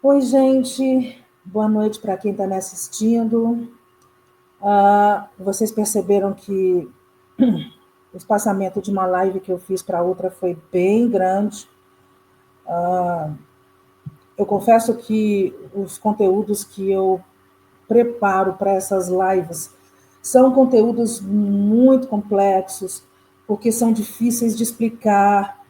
Oi, gente. Boa noite para quem está me assistindo. Vocês perceberam que o espaçamento de uma live que eu fiz para outra foi bem grande. Eu confesso que os conteúdos que eu preparo para essas lives são conteúdos muito complexos, porque são difíceis de explicar.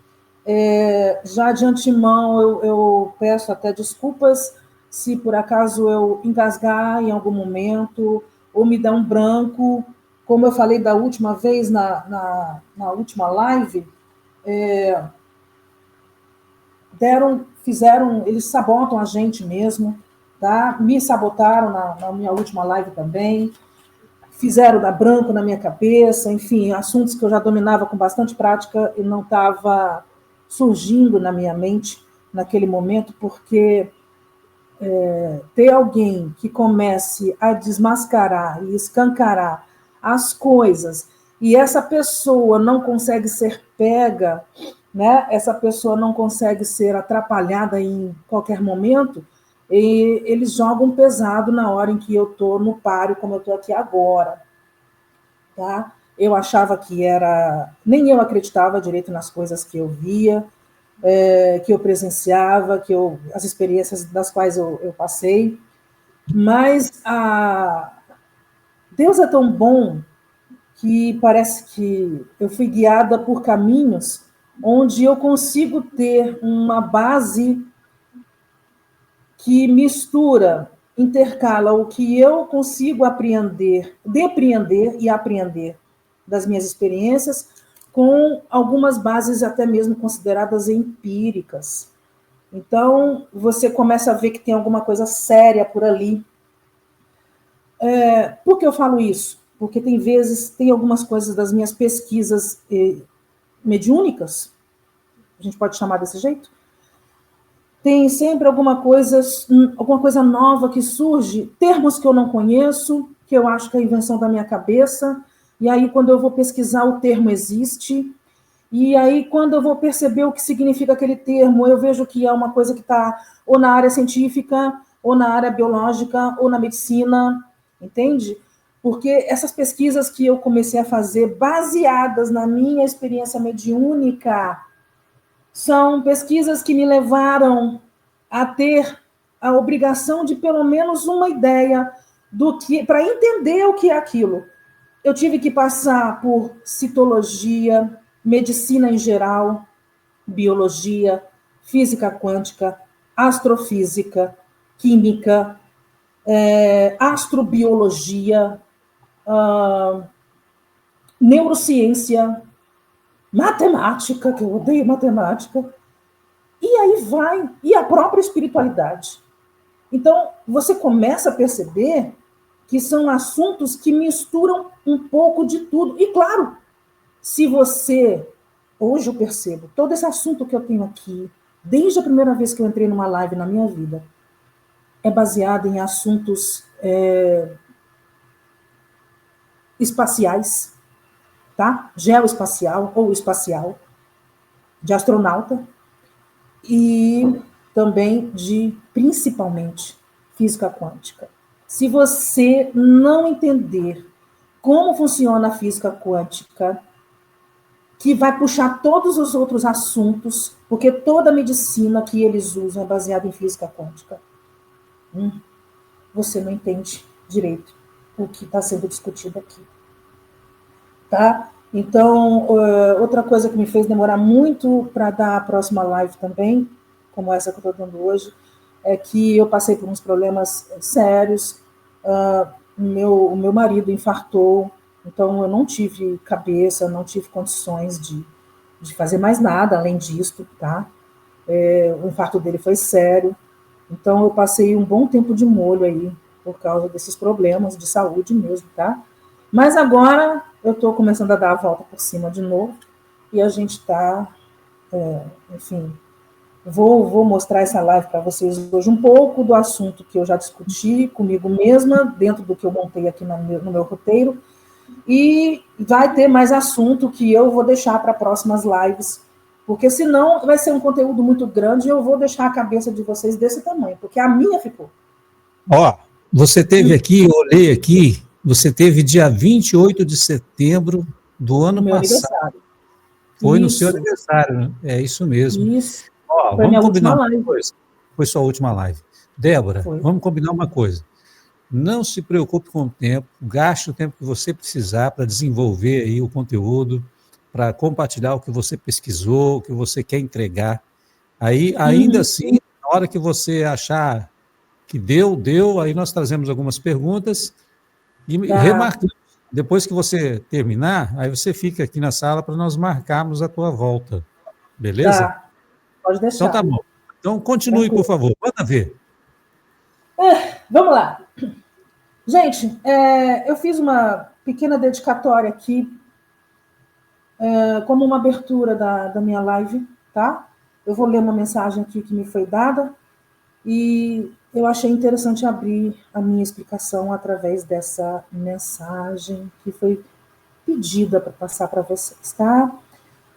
Já de antemão, eu peço até desculpas se por acaso eu engasgar em algum momento ou me dar um branco. Como eu falei da última vez, na última live, eles sabotam a gente mesmo, tá? Me sabotaram na minha última live também, fizeram dar branco na minha cabeça, enfim, assuntos que eu já dominava com bastante prática e não estava surgindo na minha mente naquele momento, porque ter alguém que comece a desmascarar e escancarar as coisas e essa pessoa não consegue ser pega, né? Essa pessoa não consegue ser atrapalhada em qualquer momento, e eles jogam pesado na hora em que eu estou no páreo, como eu estou aqui agora. Tá? Eu achava que era... Nem eu acreditava direito nas coisas que eu via, que eu presenciava, as experiências das quais eu passei. Mas Deus é tão bom que parece que eu fui guiada por caminhos onde eu consigo ter uma base que mistura, intercala o que eu consigo depreender e apreender das minhas experiências com algumas bases até mesmo consideradas empíricas. Então, você começa a ver que tem alguma coisa séria por ali. Por que eu falo isso? Porque tem algumas coisas das minhas pesquisas mediúnicas, a gente pode chamar desse jeito, tem sempre alguma coisa nova que surge, termos que eu não conheço, que eu acho que é a invenção da minha cabeça, e aí quando eu vou pesquisar o termo existe, e aí quando eu vou perceber o que significa aquele termo, eu vejo que é uma coisa que está ou na área científica, ou na área biológica, ou na medicina, entende? Porque essas pesquisas que eu comecei a fazer, baseadas na minha experiência mediúnica, são pesquisas que me levaram a ter a obrigação de pelo menos uma ideia do que, para entender o que é aquilo. Eu tive que passar por citologia, medicina em geral, biologia, física quântica, astrofísica, química, astrobiologia, neurociência, matemática, que eu odeio matemática, e aí vai, e a própria espiritualidade. Então, você começa a perceber que são assuntos que misturam um pouco de tudo. E, claro, se você... Hoje eu percebo, todo esse assunto que eu tenho aqui, desde a primeira vez que eu entrei numa live na minha vida, é baseado em assuntos espaciais, tá? Geoespacial ou espacial, de astronauta, e também principalmente, física quântica. Se você não entender como funciona a física quântica, que vai puxar todos os outros assuntos, porque toda a medicina que eles usam é baseada em física quântica, você não entende direito o que está sendo discutido aqui. Tá? Então, outra coisa que me fez demorar muito para dar a próxima live também, como essa que eu estou dando hoje, é que eu passei por uns problemas sérios. O meu marido infartou, então eu não tive cabeça, não tive condições de fazer mais nada além disso, tá? O infarto dele foi sério, então eu passei um bom tempo de molho aí, por causa desses problemas de saúde mesmo, tá? Mas agora eu estou começando a dar a volta por cima de novo, e a gente está, enfim, vou mostrar essa live para vocês hoje, um pouco do assunto que eu já discuti comigo mesma, dentro do que eu montei aqui no meu roteiro, e vai ter mais assunto que eu vou deixar para próximas lives, Porque senão vai ser um conteúdo muito grande e eu vou deixar a cabeça de vocês desse tamanho, porque a minha ficou. Ó, você teve aqui, eu olhei aqui, você teve dia 28 de setembro do ano meu passado. Aniversário. Foi no Isso. seu aniversário, né? É isso mesmo. Isso. Ó, Foi vamos minha combinar última uma live. coisa. Foi sua última live. Débora, Foi. vamos combinar uma coisa. Não se preocupe com o tempo, gaste o tempo que você precisar para desenvolver aí o conteúdo, para compartilhar o que você pesquisou, o que você quer entregar. Aí, ainda assim, na hora que você achar que deu, aí nós trazemos algumas perguntas e remarcamos. Depois que você terminar, aí você fica aqui na sala para nós marcarmos a tua volta. Beleza? Tá. Pode deixar. Então tá bom. Então continue, por favor. Manda ver. Vamos lá. Gente, eu fiz uma pequena dedicatória aqui, como uma abertura da minha live, tá? Eu vou ler uma mensagem aqui que me foi dada e eu achei interessante abrir a minha explicação através dessa mensagem que foi pedida para passar para vocês, tá?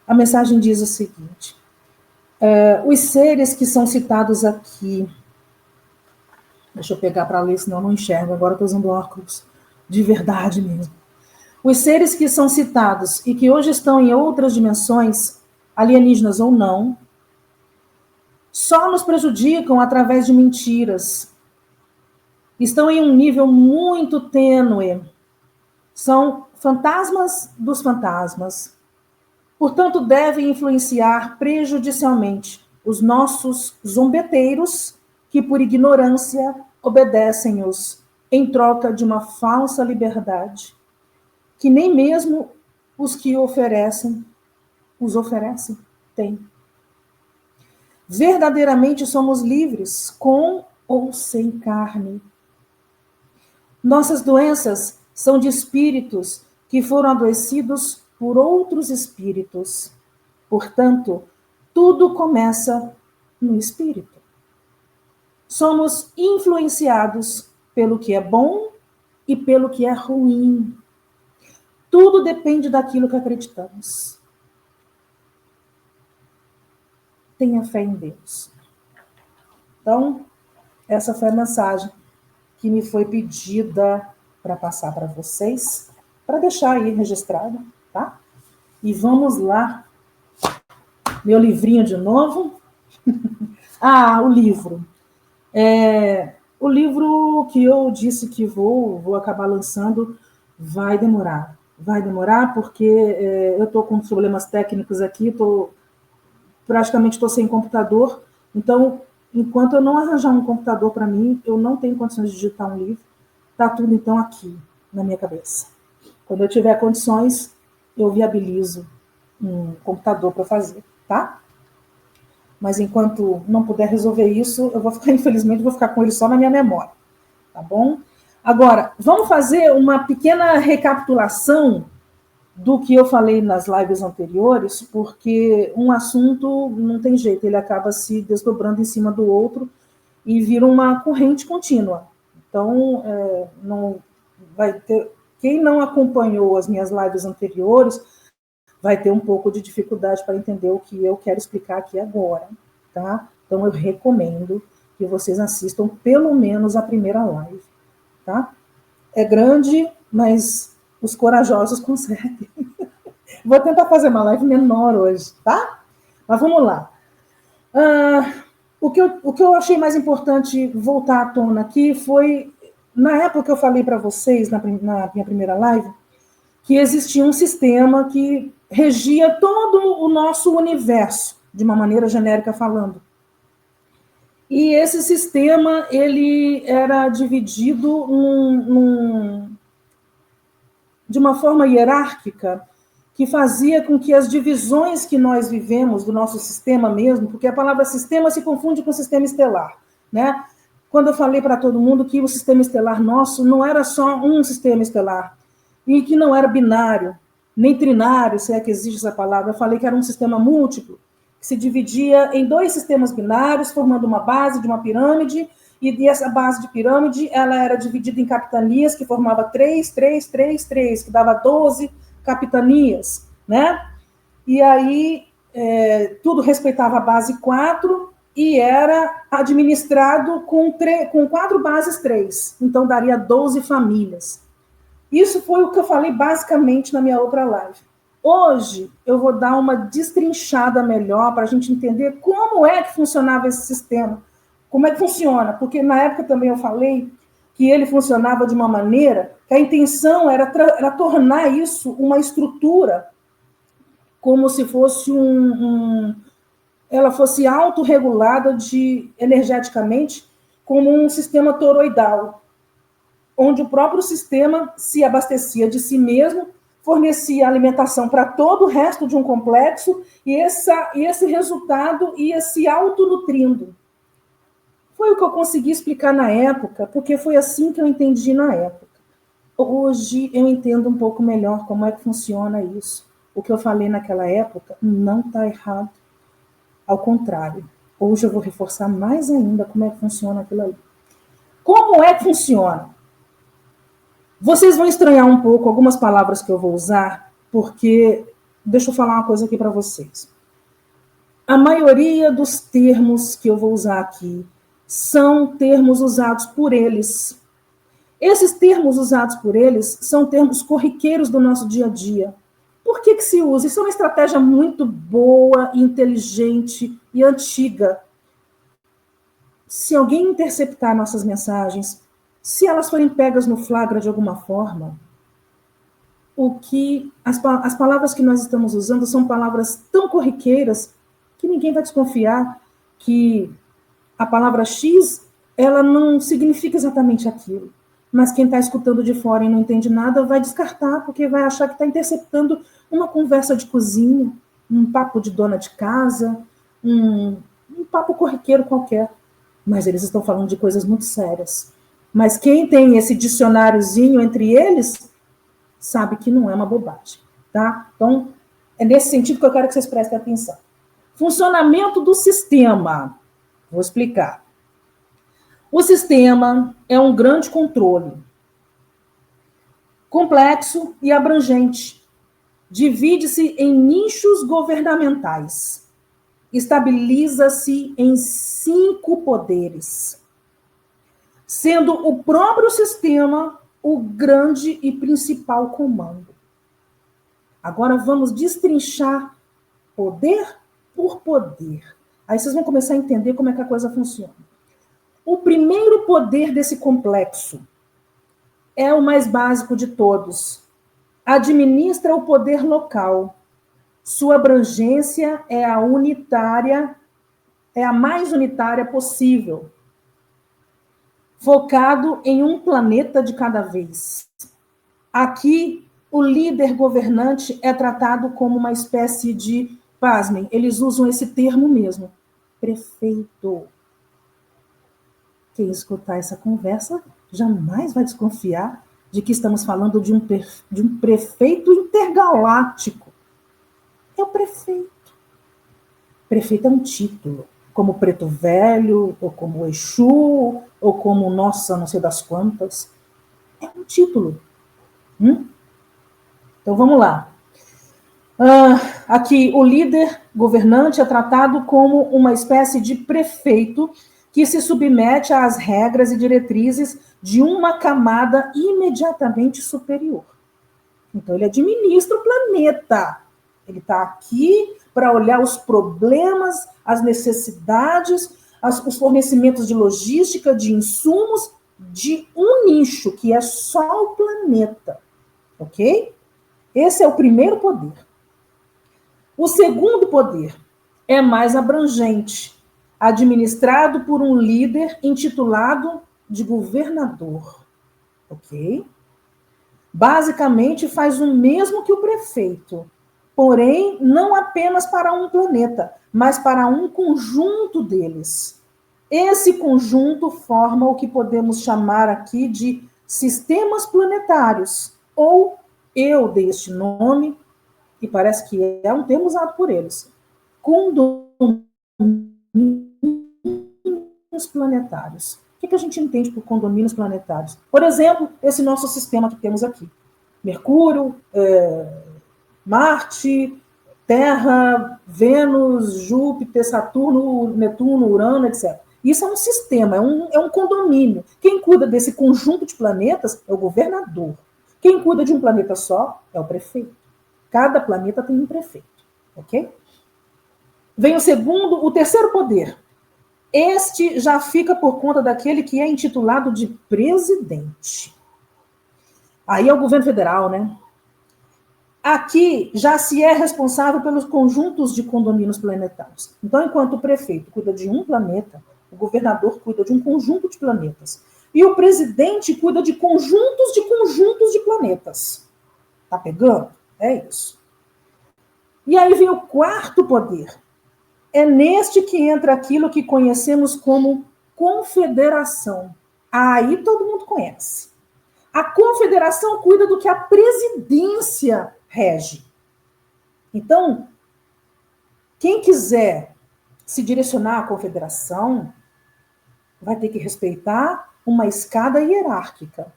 A mensagem diz o seguinte: os seres que são citados aqui. Deixa eu pegar para ler, senão eu não enxergo. Agora estou usando óculos de verdade mesmo. Os seres que são citados e que hoje estão em outras dimensões, alienígenas ou não, só nos prejudicam através de mentiras. Estão em um nível muito tênue. São fantasmas dos fantasmas. Portanto, devem influenciar prejudicialmente os nossos zombeteiros que, por ignorância, obedecem-os em troca de uma falsa liberdade, que nem mesmo os que os oferecem, têm. Verdadeiramente somos livres, com ou sem carne. Nossas doenças são de espíritos que foram adoecidos por outros espíritos. Portanto, tudo começa no espírito. Somos influenciados pelo que é bom e pelo que é ruim. Tudo depende daquilo que acreditamos. Tenha fé em Deus. Então, essa foi a mensagem que me foi pedida para passar para vocês, para deixar aí registrado, tá? E vamos lá. Meu livrinho de novo. O livro. O livro que eu disse que vou acabar lançando vai demorar. Vai demorar porque eu estou com problemas técnicos aqui, praticamente estou sem computador, então, enquanto eu não arranjar um computador para mim, eu não tenho condições de digitar um livro. Está tudo, então, aqui, na minha cabeça. Quando eu tiver condições, eu viabilizo um computador para fazer, tá? Mas enquanto não puder resolver isso, eu vou ficar, infelizmente, vou ficar com ele só na minha memória, tá bom? Agora, vamos fazer uma pequena recapitulação do que eu falei nas lives anteriores, porque um assunto não tem jeito, ele acaba se desdobrando em cima do outro e vira uma corrente contínua. Então, não vai ter, quem não acompanhou as minhas lives anteriores vai ter um pouco de dificuldade para entender o que eu quero explicar aqui agora, tá? Então, eu recomendo que vocês assistam pelo menos a primeira live, tá? É grande, mas os corajosos conseguem. Vou tentar fazer uma live menor hoje, tá? Mas vamos lá. O que eu achei mais importante voltar à tona aqui foi, na época que eu falei para vocês, na minha primeira live, que existia um sistema que regia todo o nosso universo, de uma maneira genérica falando. E esse sistema, ele era dividido de uma forma hierárquica, que fazia com que as divisões que nós vivemos do nosso sistema mesmo, porque a palavra sistema se confunde com sistema estelar, né? Quando eu falei para todo mundo que o sistema estelar nosso não era só um sistema estelar, e que não era binário, nem trinário, se é que existe essa palavra, eu falei que era um sistema múltiplo, que se dividia em dois sistemas binários, formando uma base de uma pirâmide, e essa base de pirâmide, ela era dividida em capitanias, que formava 3, que dava 12 capitanias, né? E aí tudo respeitava a base 4 e era administrado com 4 bases 3. Então, daria 12 famílias. Isso foi o que eu falei basicamente na minha outra live. Hoje, eu vou dar uma destrinchada melhor para a gente entender como é que funcionava esse sistema. Como é que funciona? Porque na época também eu falei que ele funcionava de uma maneira que a intenção era tornar isso uma estrutura como se fosse ela fosse autorregulada energeticamente como um sistema toroidal, onde o próprio sistema se abastecia de si mesmo, fornecia alimentação para todo o resto de um complexo, e esse resultado ia se autonutrindo. Foi o que eu consegui explicar na época, porque foi assim que eu entendi na época. Hoje eu entendo um pouco melhor como é que funciona isso. O que eu falei naquela época não está errado. Ao contrário, hoje eu vou reforçar mais ainda como é que funciona aquilo ali. Como é que funciona? Vocês vão estranhar um pouco algumas palavras que eu vou usar, porque deixa eu falar uma coisa aqui para vocês. A maioria dos termos que eu vou usar aqui são termos usados por eles. Esses termos usados por eles são termos corriqueiros do nosso dia a dia. Por que se usa? Isso é uma estratégia muito boa, inteligente e antiga. Se alguém interceptar nossas mensagens, se elas forem pegas no flagra de alguma forma, as palavras que nós estamos usando são palavras tão corriqueiras que ninguém vai desconfiar que a palavra X, ela não significa exatamente aquilo. Mas quem está escutando de fora e não entende nada vai descartar, porque vai achar que está interceptando uma conversa de cozinha, um papo de dona de casa, um papo corriqueiro qualquer. Mas eles estão falando de coisas muito sérias. Mas quem tem esse dicionáriozinho entre eles, sabe que não é uma bobagem, tá? Então, é nesse sentido que eu quero que vocês prestem atenção. Funcionamento do sistema. Vou explicar. O sistema é um grande controle, complexo e abrangente. Divide-se em nichos governamentais. Estabiliza-se em 5 poderes, sendo o próprio sistema o grande e principal comando. Agora vamos destrinchar poder por poder. Aí vocês vão começar a entender como é que a coisa funciona. O primeiro poder desse complexo é o mais básico de todos. Administra o poder local. Sua abrangência é a mais unitária possível, focado em um planeta de cada vez. Aqui, o líder governante é tratado como uma espécie de, pasmem, eles usam esse termo mesmo, prefeito. Quem escutar essa conversa jamais vai desconfiar de que estamos falando de um prefeito intergaláctico. É o prefeito. Prefeito é um título, como Preto Velho, ou como Exu, ou como Nossa, não sei das quantas. É um título. Então, vamos lá. Aqui, o líder governante é tratado como uma espécie de prefeito que se submete às regras e diretrizes de uma camada imediatamente superior. Então, ele administra o planeta. Ele está aqui para olhar os problemas, as necessidades, os fornecimentos de logística, de insumos, de um nicho, que é só o planeta. Ok? Esse é o primeiro poder. O segundo poder é mais abrangente, administrado por um líder intitulado de governador. Ok? Basicamente faz o mesmo que o prefeito, porém não apenas para um planeta, mas para um conjunto deles. Esse conjunto forma o que podemos chamar aqui de sistemas planetários, ou eu dei este nome, e parece que é um termo usado por eles, condomínios planetários. O que a gente entende por condomínios planetários? Por exemplo, esse nosso sistema que temos aqui. Mercúrio, Marte, Terra, Vênus, Júpiter, Saturno, Netuno, Urano, etc. Isso é um sistema, é um condomínio. Quem cuida desse conjunto de planetas é o governador. Quem cuida de um planeta só é o prefeito. Cada planeta tem um prefeito, ok? Vem o terceiro poder. Este já fica por conta daquele que é intitulado de presidente. Aí é o governo federal, né? Aqui já se é responsável pelos conjuntos de condomínios planetários. Então, enquanto o prefeito cuida de um planeta, o governador cuida de um conjunto de planetas. E o presidente cuida de conjuntos de planetas. Tá pegando? É isso. E aí vem o quarto poder. É neste que entra aquilo que conhecemos como confederação. Aí todo mundo conhece. A confederação cuida do que a presidência rege. Então, quem quiser se direcionar à confederação vai ter que respeitar uma escada hierárquica.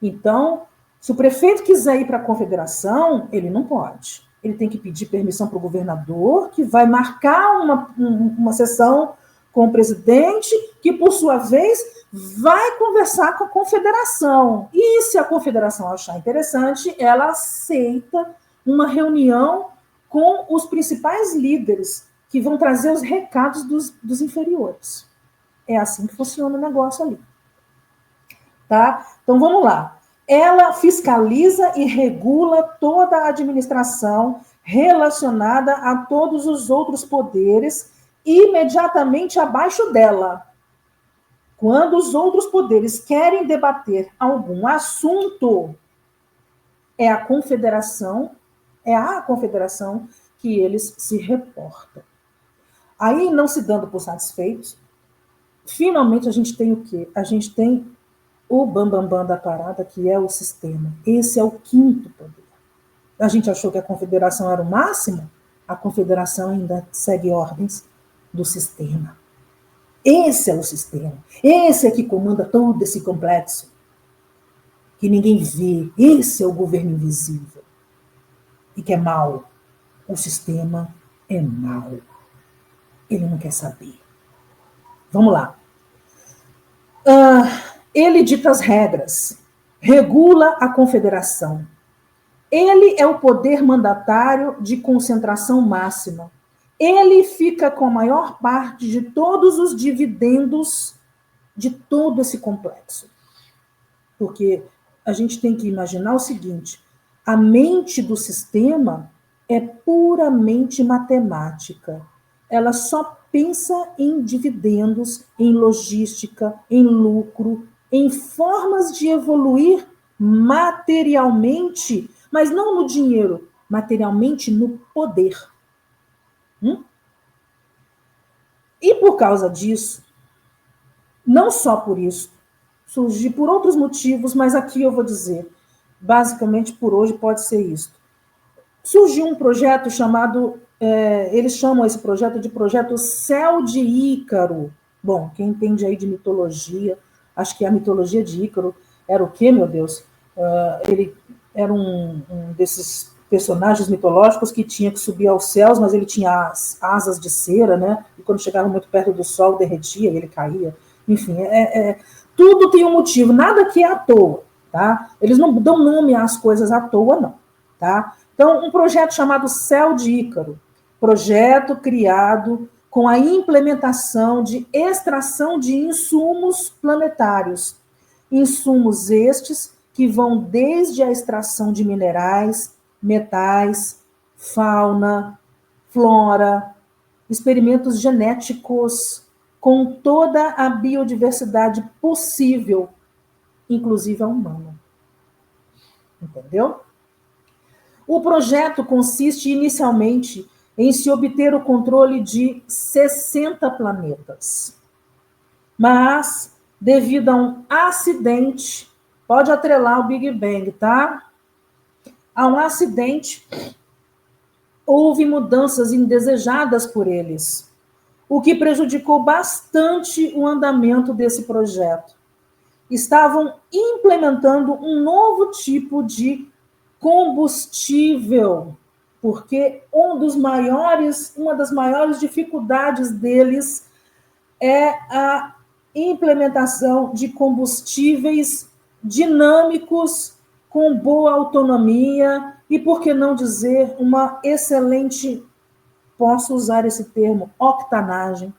Então, se o prefeito quiser ir para a confederação, ele não pode. Ele tem que pedir permissão para o governador, que vai marcar uma sessão com o presidente, que, por sua vez, vai conversar com a confederação. E se a confederação achar interessante, ela aceita uma reunião com os principais líderes, que vão trazer os recados dos inferiores. É assim que funciona o negócio ali. Tá? Então, vamos lá. Ela fiscaliza e regula toda a administração relacionada a todos os outros poderes imediatamente abaixo dela. Quando os outros poderes querem debater algum assunto, é a confederação que eles se reportam. Aí, não se dando por satisfeitos, finalmente a gente tem o quê? A gente tem o bambambam da parada, que é o sistema. Esse é o quinto poder. A gente achou que a confederação era o máximo, a confederação ainda segue ordens do sistema. Esse é o sistema. Esse é que comanda todo esse complexo, que ninguém vê. Esse é o governo invisível. E que é mau. O sistema é mau. Ele não quer saber. Vamos lá. Ele dita as regras, regula a confederação. Ele é o poder mandatário de concentração máxima. Ele fica com a maior parte de todos os dividendos de todo esse complexo. Porque a gente tem que imaginar o seguinte: a mente do sistema é puramente matemática. Ela só pensa em dividendos, em logística, em lucro, em formas de evoluir materialmente, mas não no dinheiro, materialmente no poder. E por causa disso, não só por isso, surgiu por outros motivos, mas aqui eu vou dizer, basicamente por hoje pode ser isso. Surgiu um projeto chamado, eles chamam esse projeto de Projeto Céu de Ícaro. Bom, quem entende aí de mitologia, acho que a mitologia de Ícaro era o quê, meu Deus? Ele era um desses personagens mitológicos que tinha que subir aos céus, mas ele tinha as asas de cera, né? E quando chegava muito perto do sol, derretia e ele caía. Enfim, tudo tem um motivo, nada que é à toa, tá? Eles não dão nome às coisas à toa, não, tá? Então, um projeto chamado Céu de Ícaro, projeto criado com a implementação de extração de insumos planetários. Insumos estes que vão desde a extração de minerais, metais, fauna, flora, experimentos genéticos, com toda a biodiversidade possível, inclusive a humana. Entendeu? O projeto consiste inicialmente em se obter o controle de 60 planetas. Mas, devido a um acidente, pode atrelar o Big Bang, tá? A um acidente, houve mudanças indesejadas por eles, o que prejudicou bastante o andamento desse projeto. Estavam implementando um novo tipo de combustível porque uma das maiores dificuldades deles é a implementação de combustíveis dinâmicos com boa autonomia e, por que não dizer, uma excelente, posso usar esse termo, octanagem.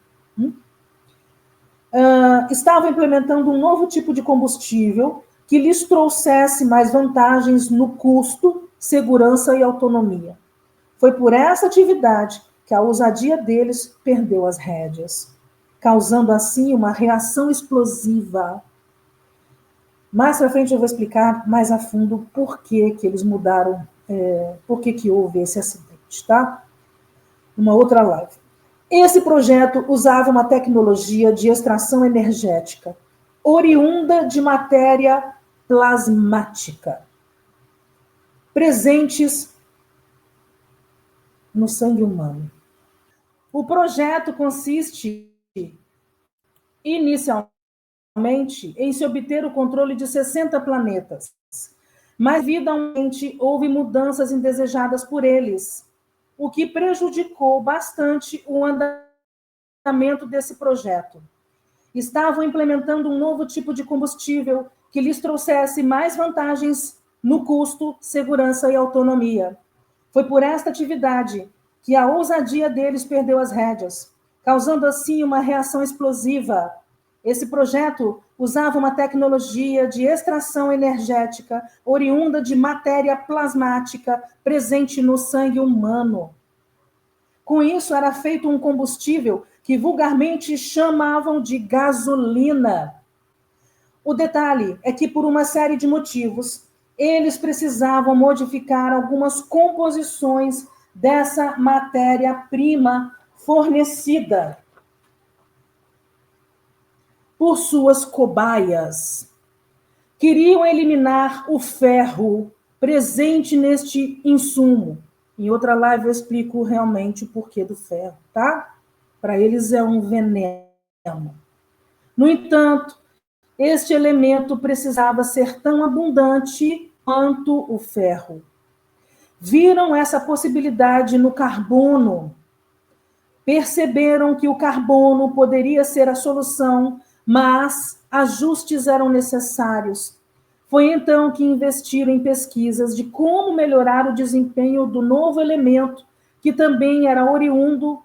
Estavam implementando um novo tipo de combustível que lhes trouxesse mais vantagens no custo, segurança e autonomia. Foi por essa atividade que a ousadia deles perdeu as rédeas, causando assim uma reação explosiva. Mais para frente eu vou explicar mais a fundo por que eles mudaram, por que houve esse acidente, tá? Uma outra live. Esse projeto usava uma tecnologia de extração energética, oriunda de matéria plasmática, presentes no sangue humano. O projeto consiste, inicialmente, em se obter o controle de 60 planetas, mas, evidentemente, houve mudanças indesejadas por eles, o que prejudicou bastante o andamento desse projeto. Estavam implementando um novo tipo de combustível que lhes trouxesse mais vantagens no custo, segurança e autonomia. Foi por esta atividade que a ousadia deles perdeu as rédeas, causando assim uma reação explosiva. Esse projeto usava uma tecnologia de extração energética oriunda de matéria plasmática presente no sangue humano. Com isso, era feito um combustível que vulgarmente chamavam de gasolina. O detalhe é que, por uma série de motivos, eles precisavam modificar algumas composições dessa matéria-prima fornecida por suas cobaias. Queriam eliminar o ferro presente neste insumo. Em outra live eu explico realmente o porquê do ferro, tá? Para eles é um veneno. No entanto, este elemento precisava ser tão abundante quanto o ferro. Viram essa possibilidade no carbono. Perceberam que o carbono poderia ser a solução, mas ajustes eram necessários. Foi então que investiram em pesquisas de como melhorar o desempenho do novo elemento, que também era oriundo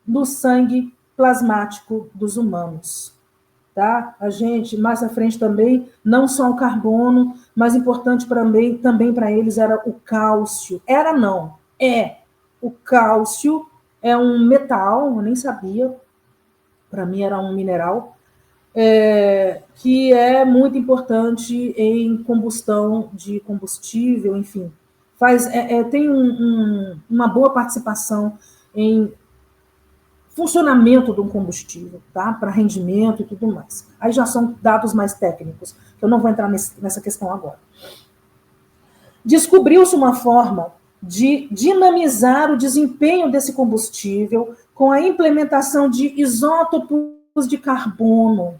do sangue plasmático dos humanos. Tá? A gente, mais à frente também, não só o carbono, mas importante também para eles era o cálcio. Era não, é. O cálcio é um metal, eu nem sabia, para mim era um mineral, que é muito importante em combustão de combustível, enfim. Tem uma boa participação em funcionamento de um combustível, tá? Para rendimento e tudo mais. Aí já são dados mais técnicos, que eu não vou entrar nessa questão agora. Descobriu-se uma forma de dinamizar o desempenho desse combustível com a implementação de isótopos de carbono.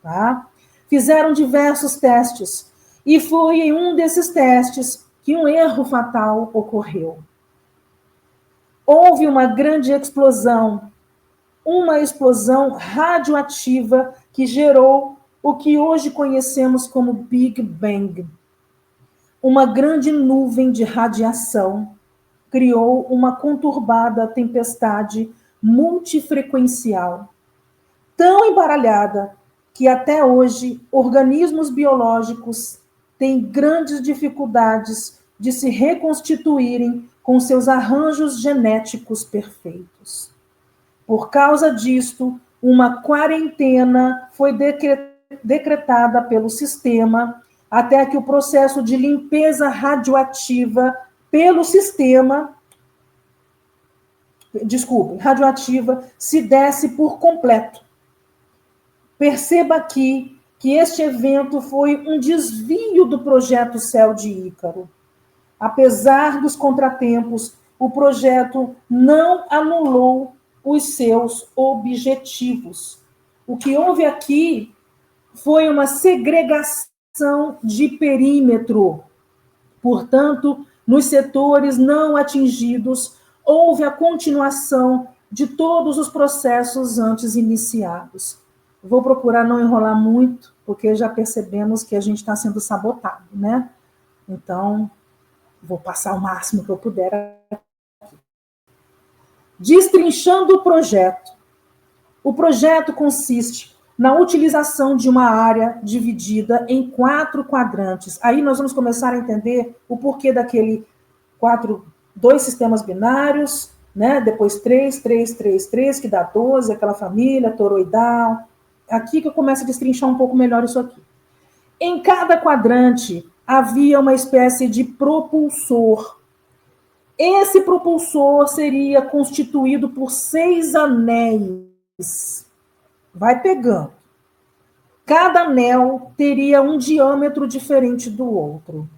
Tá? Fizeram diversos testes, e foi em um desses testes que um erro fatal ocorreu. Houve uma grande explosão, uma explosão radioativa que gerou o que hoje conhecemos como Big Bang. Uma grande nuvem de radiação criou uma conturbada tempestade multifrequencial, tão embaralhada que até hoje organismos biológicos têm grandes dificuldades de se reconstituírem com seus arranjos genéticos perfeitos. Por causa disto, uma quarentena foi decretada pelo sistema até que o processo de limpeza radioativa radioativa se desse por completo. Perceba aqui que este evento foi um desvio do projeto Céu de Ícaro. Apesar dos contratempos, o projeto não anulou os seus objetivos. O que houve aqui foi uma segregação de perímetro. Portanto, Nos setores não atingidos, houve a continuação de todos os processos antes iniciados. Vou procurar não enrolar muito, porque já percebemos que a gente está sendo sabotado, né? Então, vou passar o máximo que eu puder aqui. Destrinchando o projeto. O projeto consiste na utilização de uma área dividida em 4 quadrantes. Aí nós vamos começar a entender o porquê daquele 2 sistemas binários, né? Depois 3, 3, 3, 3, que dá 12, aquela família toroidal. Aqui que eu começo a destrinchar um pouco melhor isso aqui. Em cada quadrante havia uma espécie de propulsor. Esse propulsor seria constituído por 6 anéis. Vai pegando. Cada anel teria um diâmetro diferente do outro,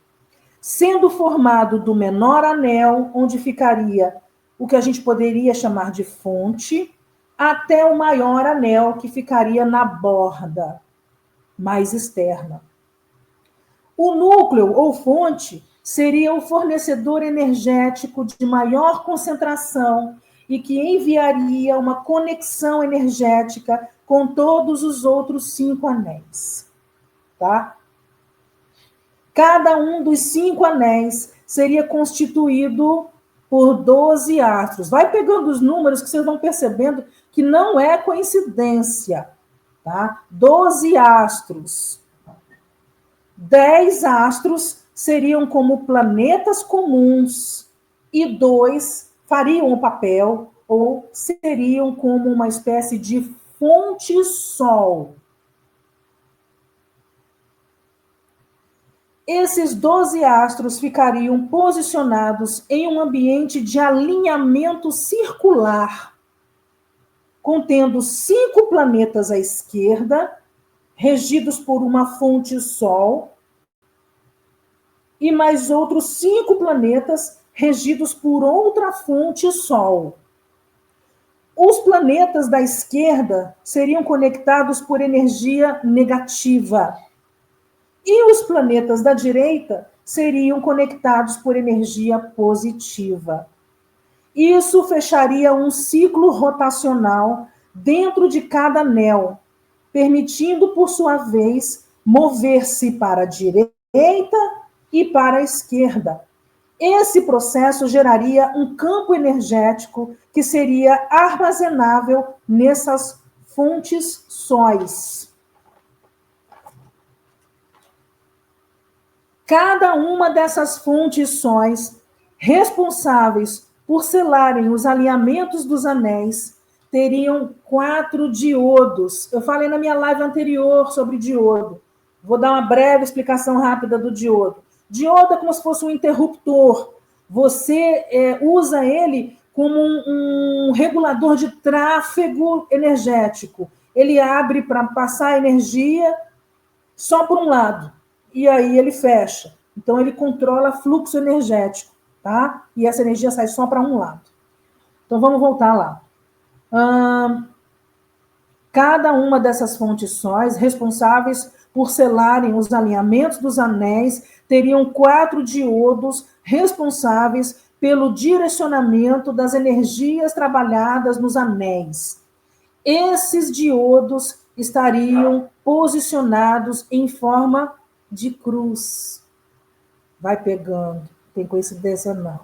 sendo formado do menor anel, onde ficaria o que a gente poderia chamar de fonte, até o maior anel, que ficaria na borda mais externa. O núcleo ou fonte seria o fornecedor energético de maior concentração e que enviaria uma conexão energética com todos os outros 5 anéis. Tá? Cada um dos 5 anéis seria constituído por 12 astros. Vai pegando os números que vocês vão percebendo que não é coincidência. Tá? 12 astros. 10 astros seriam como planetas comuns e 2 fariam o papel ou seriam como uma espécie de fonte-sol. Esses 12 astros ficariam posicionados em um ambiente de alinhamento circular, contendo 5 planetas à esquerda, regidos por uma fonte-sol, e mais outros 5 planetas regidos por outra fonte-sol. Os planetas da esquerda seriam conectados por energia negativa, e os planetas da direita seriam conectados por energia positiva. Isso fecharia um ciclo rotacional dentro de cada anel, permitindo, por sua vez, mover-se para a direita e para a esquerda. Esse processo geraria um campo energético que seria armazenável nessas fontes sóis. Cada uma dessas fontes sóis, responsáveis por selarem os alinhamentos dos anéis, teriam 4 diodos. Eu falei na minha live anterior sobre diodo. Vou dar uma breve explicação rápida do diodo. Diodo é como se fosse um interruptor. Você usa ele como um regulador de tráfego energético. Ele abre para passar energia só por um lado. E aí ele fecha. Então, ele controla fluxo energético, tá? E essa energia sai só para um lado. Então, vamos voltar lá. Cada uma dessas fontes sóis, responsáveis por selarem os alinhamentos dos anéis, teriam 4 diodos responsáveis pelo direcionamento das energias trabalhadas nos anéis. Esses diodos estariam posicionados em forma de cruz. Vai pegando, tem coincidência não.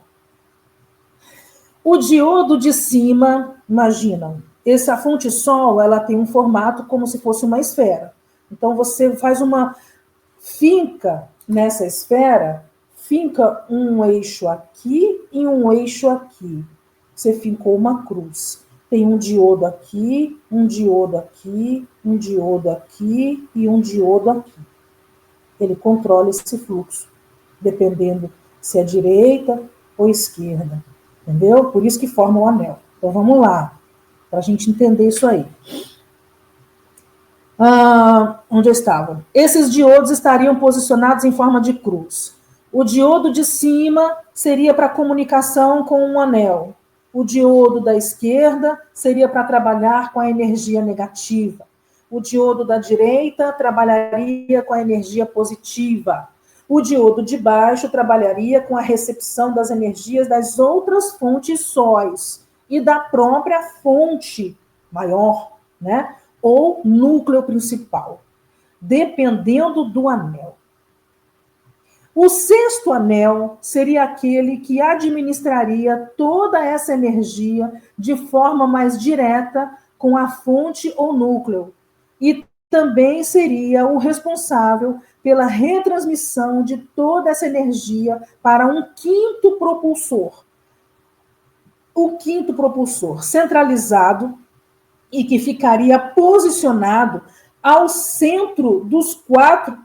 O diodo de cima, imagina, essa fonte sol, ela tem um formato como se fosse uma esfera. Então você faz uma finca nessa esfera, finca um eixo aqui e um eixo aqui. Você fincou uma cruz. Tem um diodo aqui, um diodo aqui, um diodo aqui e um diodo aqui. Ele controla esse fluxo, dependendo se é direita ou esquerda, entendeu? Por isso que forma o anel. Então, vamos lá, para a gente entender isso aí. Onde eu estava? Esses diodos estariam posicionados em forma de cruz. O diodo de cima seria para comunicação com um anel. O diodo da esquerda seria para trabalhar com a energia negativa. O diodo da direita trabalharia com a energia positiva. O diodo de baixo trabalharia com a recepção das energias das outras fontes sóis e da própria fonte maior, né? Ou núcleo principal, dependendo do anel. O sexto anel seria aquele que administraria toda essa energia de forma mais direta com a fonte ou núcleo, e também seria o responsável pela retransmissão de toda essa energia para um quinto propulsor. O quinto propulsor centralizado e que ficaria posicionado ao centro dos quatro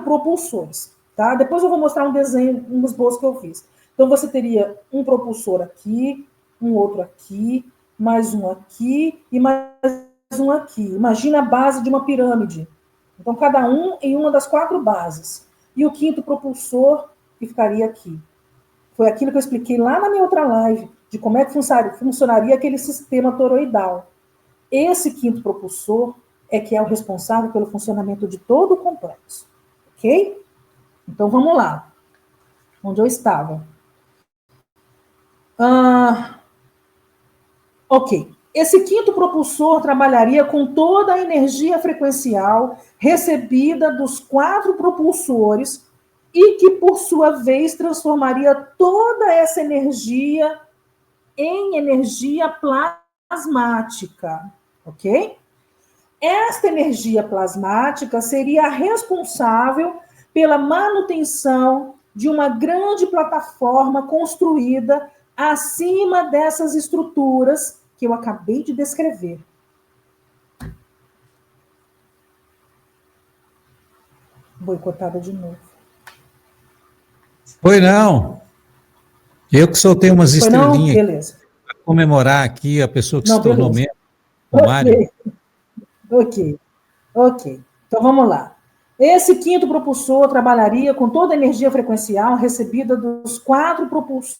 propulsores, tá? Depois eu vou mostrar um desenho, um esboço que eu fiz. Então, você teria um propulsor aqui, um outro aqui, mais um aqui e mais um aqui. Imagina a base de uma pirâmide. Então, cada um em uma das 4 bases. E o quinto propulsor que ficaria aqui. Foi aquilo que eu expliquei lá na minha outra live, de como é que funcionaria aquele sistema toroidal. Esse quinto propulsor é que é o responsável pelo funcionamento de todo o complexo. Ok? Então, vamos lá. Onde eu estava? Ok. Esse quinto propulsor trabalharia com toda a energia frequencial recebida dos 4 propulsores e que, por sua vez, transformaria toda essa energia em energia plasmática. Ok? Esta energia plasmática seria responsável pela manutenção de uma grande plataforma construída acima dessas estruturas que eu acabei de descrever. Boicotada de novo. Foi não. Eu que soltei umas estrelinhas para comemorar aqui a pessoa que se tornou membro, o Mário. Ok. Então, vamos lá. Esse quinto propulsor trabalharia com toda a energia frequencial recebida dos 4 propulsores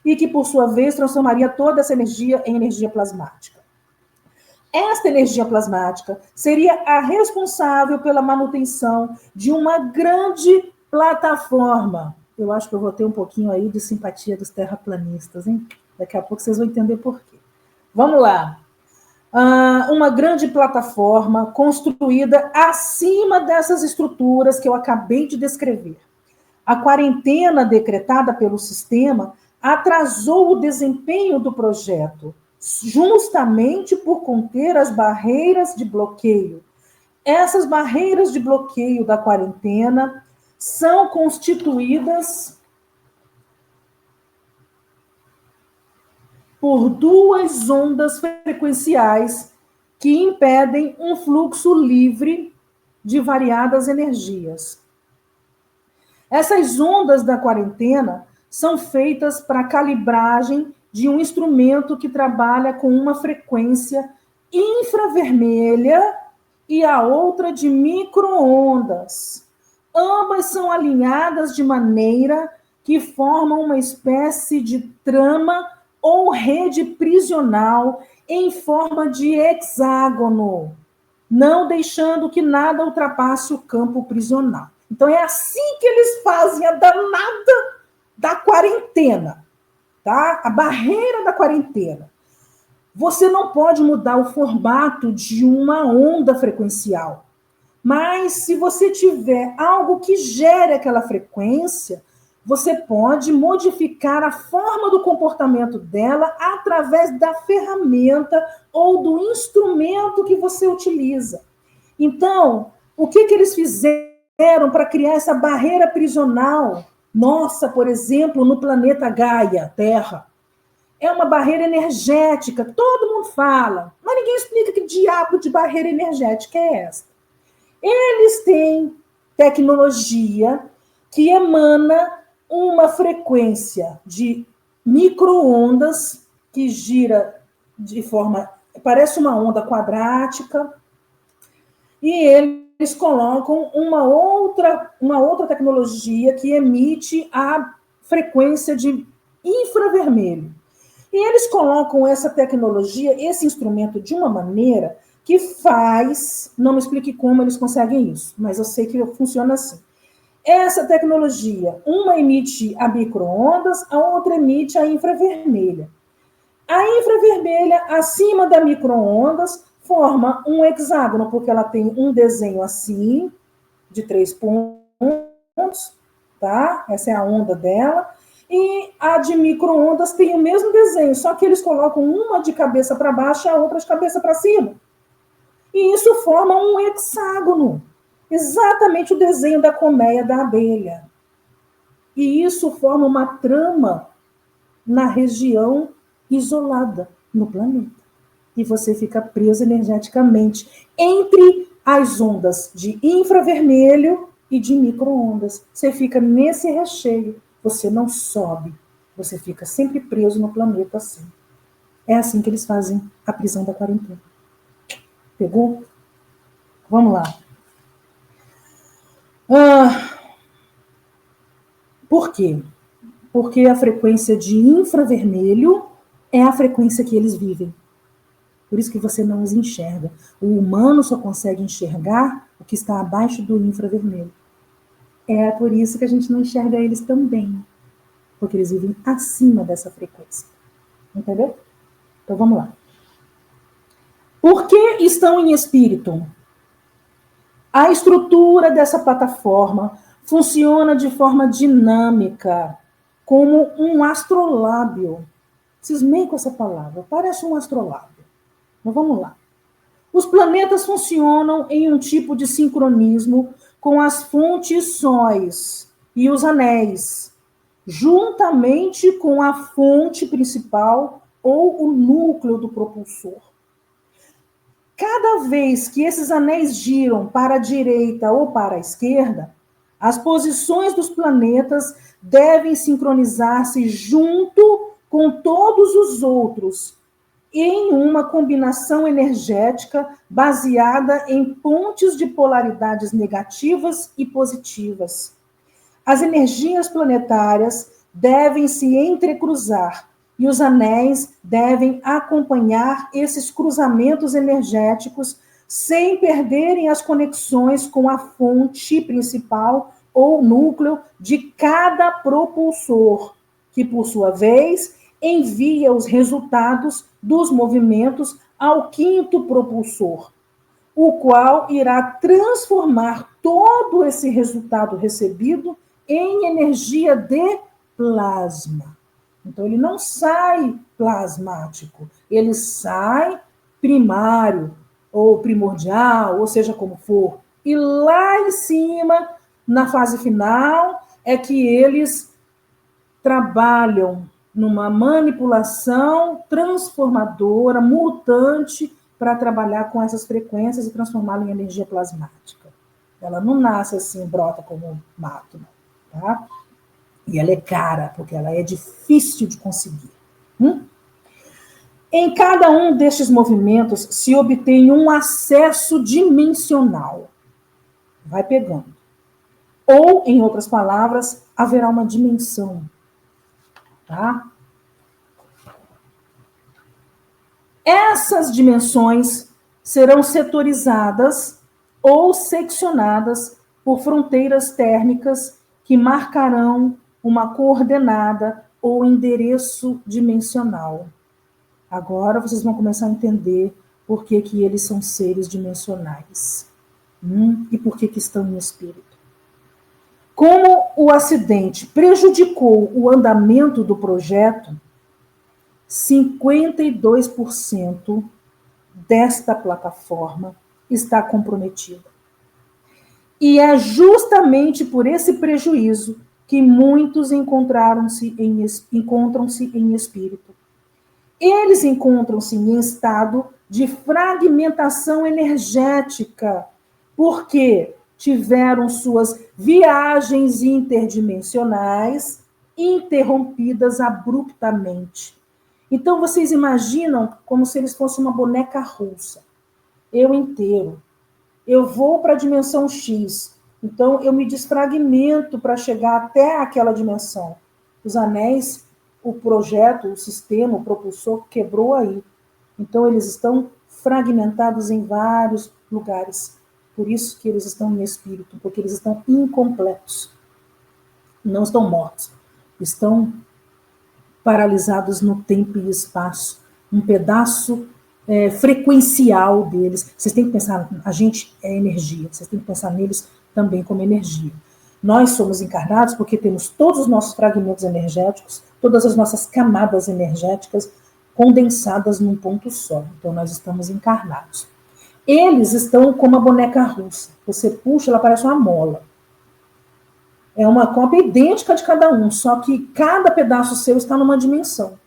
e que, por sua vez, transformaria toda essa energia em energia plasmática. Esta energia plasmática seria a responsável pela manutenção de uma grande plataforma. Eu acho que eu vou ter um pouquinho aí de simpatia dos terraplanistas, hein? Daqui a pouco vocês vão entender por quê. Vamos lá. Uma grande plataforma construída acima dessas estruturas que eu acabei de descrever. A quarentena decretada pelo sistema atrasou o desempenho do projeto, justamente por conter as barreiras de bloqueio. Essas barreiras de bloqueio da quarentena são constituídas por 2 ondas frequenciais que impedem um fluxo livre de variadas energias. Essas ondas da quarentena são feitas para calibragem de um instrumento que trabalha com uma frequência infravermelha e a outra de micro-ondas. Ambas são alinhadas de maneira que formam uma espécie de trama ou rede prisional em forma de hexágono, não deixando que nada ultrapasse o campo prisional. Então, é assim que eles fazem a danada da quarentena, tá? A barreira da quarentena. Você não pode mudar o formato de uma onda frequencial, mas se você tiver algo que gere aquela frequência, você pode modificar a forma do comportamento dela através da ferramenta ou do instrumento que você utiliza. Então, o que eles fizeram para criar essa barreira prisional nossa, por exemplo, no planeta Gaia, Terra? É uma barreira energética, todo mundo fala, mas ninguém explica que diabo de barreira energética é essa. Eles têm tecnologia que emana uma frequência de micro-ondas que gira de forma, parece uma onda quadrática, e eles colocam uma outra tecnologia que emite a frequência de infravermelho. E eles colocam essa tecnologia, esse instrumento, de uma maneira que faz, não me explique como eles conseguem isso, mas eu sei que funciona assim. Essa tecnologia, uma emite a micro-ondas, a outra emite a infravermelha. A infravermelha, acima da micro-ondas, forma um hexágono, porque ela tem um desenho assim, de 3 pontos, tá? Essa é a onda dela. E a de micro-ondas tem o mesmo desenho, só que eles colocam uma de cabeça para baixo e a outra de cabeça para cima. E isso forma um hexágono. Exatamente o desenho da colmeia da abelha. E isso forma uma trama na região isolada no planeta. E você fica preso energeticamente entre as ondas de infravermelho e de micro-ondas. Você fica nesse recheio. Você não sobe. Você fica sempre preso no planeta assim. É assim que eles fazem a prisão da quarentena. Pegou? Vamos lá. Por quê? Porque a frequência de infravermelho é a frequência que eles vivem. Por isso que você não os enxerga. O humano só consegue enxergar o que está abaixo do infravermelho. É por isso que a gente não enxerga eles também. Porque eles vivem acima dessa frequência. Entendeu? Então vamos lá. Por que estão em espírito? A estrutura dessa plataforma funciona de forma dinâmica, como um astrolábio. Cismei com essa palavra, parece um astrolábio. Mas vamos lá. Os planetas funcionam em um tipo de sincronismo com as fontes sóis e os anéis, juntamente com a fonte principal ou o núcleo do propulsor. Cada vez que esses anéis giram para a direita ou para a esquerda, as posições dos planetas devem sincronizar-se junto com todos os outros, em uma combinação energética baseada em pontes de polaridades negativas e positivas. As energias planetárias devem se entrecruzar e os anéis devem acompanhar esses cruzamentos energéticos sem perderem as conexões com a fonte principal ou núcleo de cada propulsor, que, por sua vez, envia os resultados dos movimentos ao quinto propulsor, o qual irá transformar todo esse resultado recebido em energia de plasma. Então, ele não sai plasmático, ele sai primário, ou primordial, ou seja como for. E lá em cima, na fase final, é que eles trabalham numa manipulação transformadora, mutante, para trabalhar com essas frequências e transformá-la em energia plasmática. Ela não nasce assim, brota como mato, tá? E ela é cara, porque ela é difícil de conseguir. Em cada um destes movimentos se obtém um acesso dimensional. Vai pegando. Ou, em outras palavras, haverá uma dimensão. Tá? Essas dimensões serão setorizadas ou seccionadas por fronteiras térmicas que marcarão uma coordenada ou endereço dimensional. Agora vocês vão começar a entender por que eles são seres dimensionais. E por que estão em espírito. Como o acidente prejudicou o andamento do projeto, 52% desta plataforma está comprometida. E é justamente por esse prejuízo que muitos encontram-se em espírito. Eles encontram-se em estado de fragmentação energética, porque tiveram suas viagens interdimensionais interrompidas abruptamente. Então, vocês imaginam como se eles fossem uma boneca russa. Eu inteiro. Eu vou para a dimensão X. Então, eu me desfragmento para chegar até aquela dimensão. Os anéis, o projeto, o sistema, o propulsor quebrou aí. Então, eles estão fragmentados em vários lugares. Por isso que eles estão em espírito, porque eles estão incompletos. Não estão mortos. Estão paralisados no tempo e espaço. Um pedaço frequencial deles. Vocês têm que pensar, a gente é energia. Vocês têm que pensar neles também como energia. Nós somos encarnados porque temos todos os nossos fragmentos energéticos, todas as nossas camadas energéticas condensadas num ponto só. Então, nós estamos encarnados. Eles estão como a boneca russa. Você puxa, ela parece uma mola. É uma cópia idêntica de cada um, só que cada pedaço seu está numa dimensão.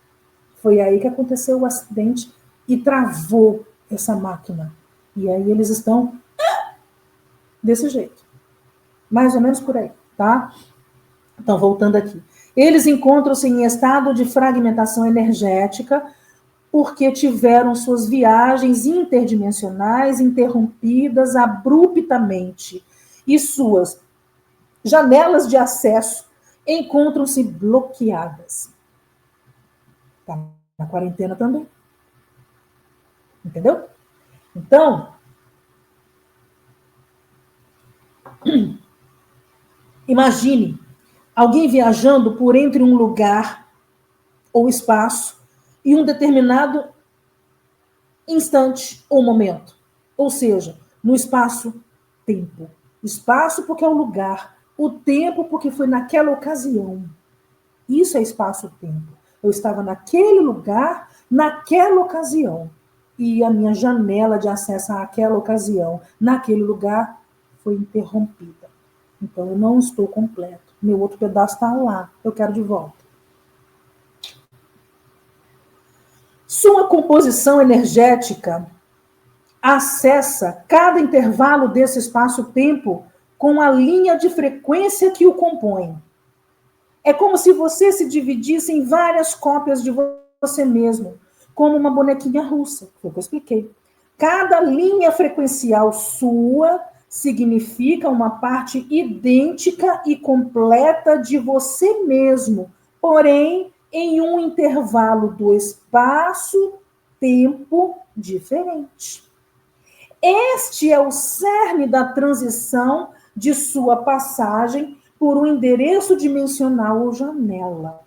Foi aí que aconteceu o acidente e travou essa máquina. E aí eles estão desse jeito. Mais ou menos por aí, tá? Então, voltando aqui. Eles encontram-se em estado de fragmentação energética porque tiveram suas viagens interdimensionais interrompidas abruptamente e suas janelas de acesso encontram-se bloqueadas. Tá na quarentena também. Entendeu? Então, imagine alguém viajando por entre um lugar ou espaço e um determinado instante ou momento. Ou seja, no espaço-tempo. Espaço porque é o lugar, o tempo porque foi naquela ocasião. Isso é espaço-tempo. Eu estava naquele lugar, naquela ocasião. E a minha janela de acesso àquela ocasião, naquele lugar, foi interrompida. Então, eu não estou completo. Meu outro pedaço está lá. Eu quero de volta. Sua composição energética acessa cada intervalo desse espaço-tempo com a linha de frequência que o compõe. É como se você se dividisse em várias cópias de você mesmo, como uma bonequinha russa, foi o que eu expliquei. Cada linha frequencial sua significa uma parte idêntica e completa de você mesmo, porém em um intervalo do espaço-tempo diferente. Este é o cerne da transição de sua passagem por um endereço dimensional ou janela.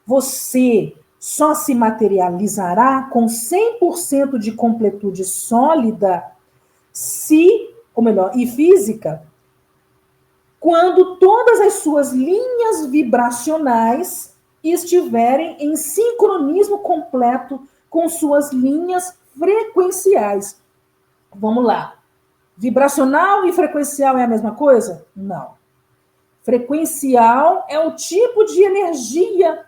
Você só se materializará com 100% de completude sólida e física, quando todas as suas linhas vibracionais estiverem em sincronismo completo com suas linhas frequenciais. Vamos lá. Vibracional e frequencial é a mesma coisa? Não. Frequencial é o tipo de energia,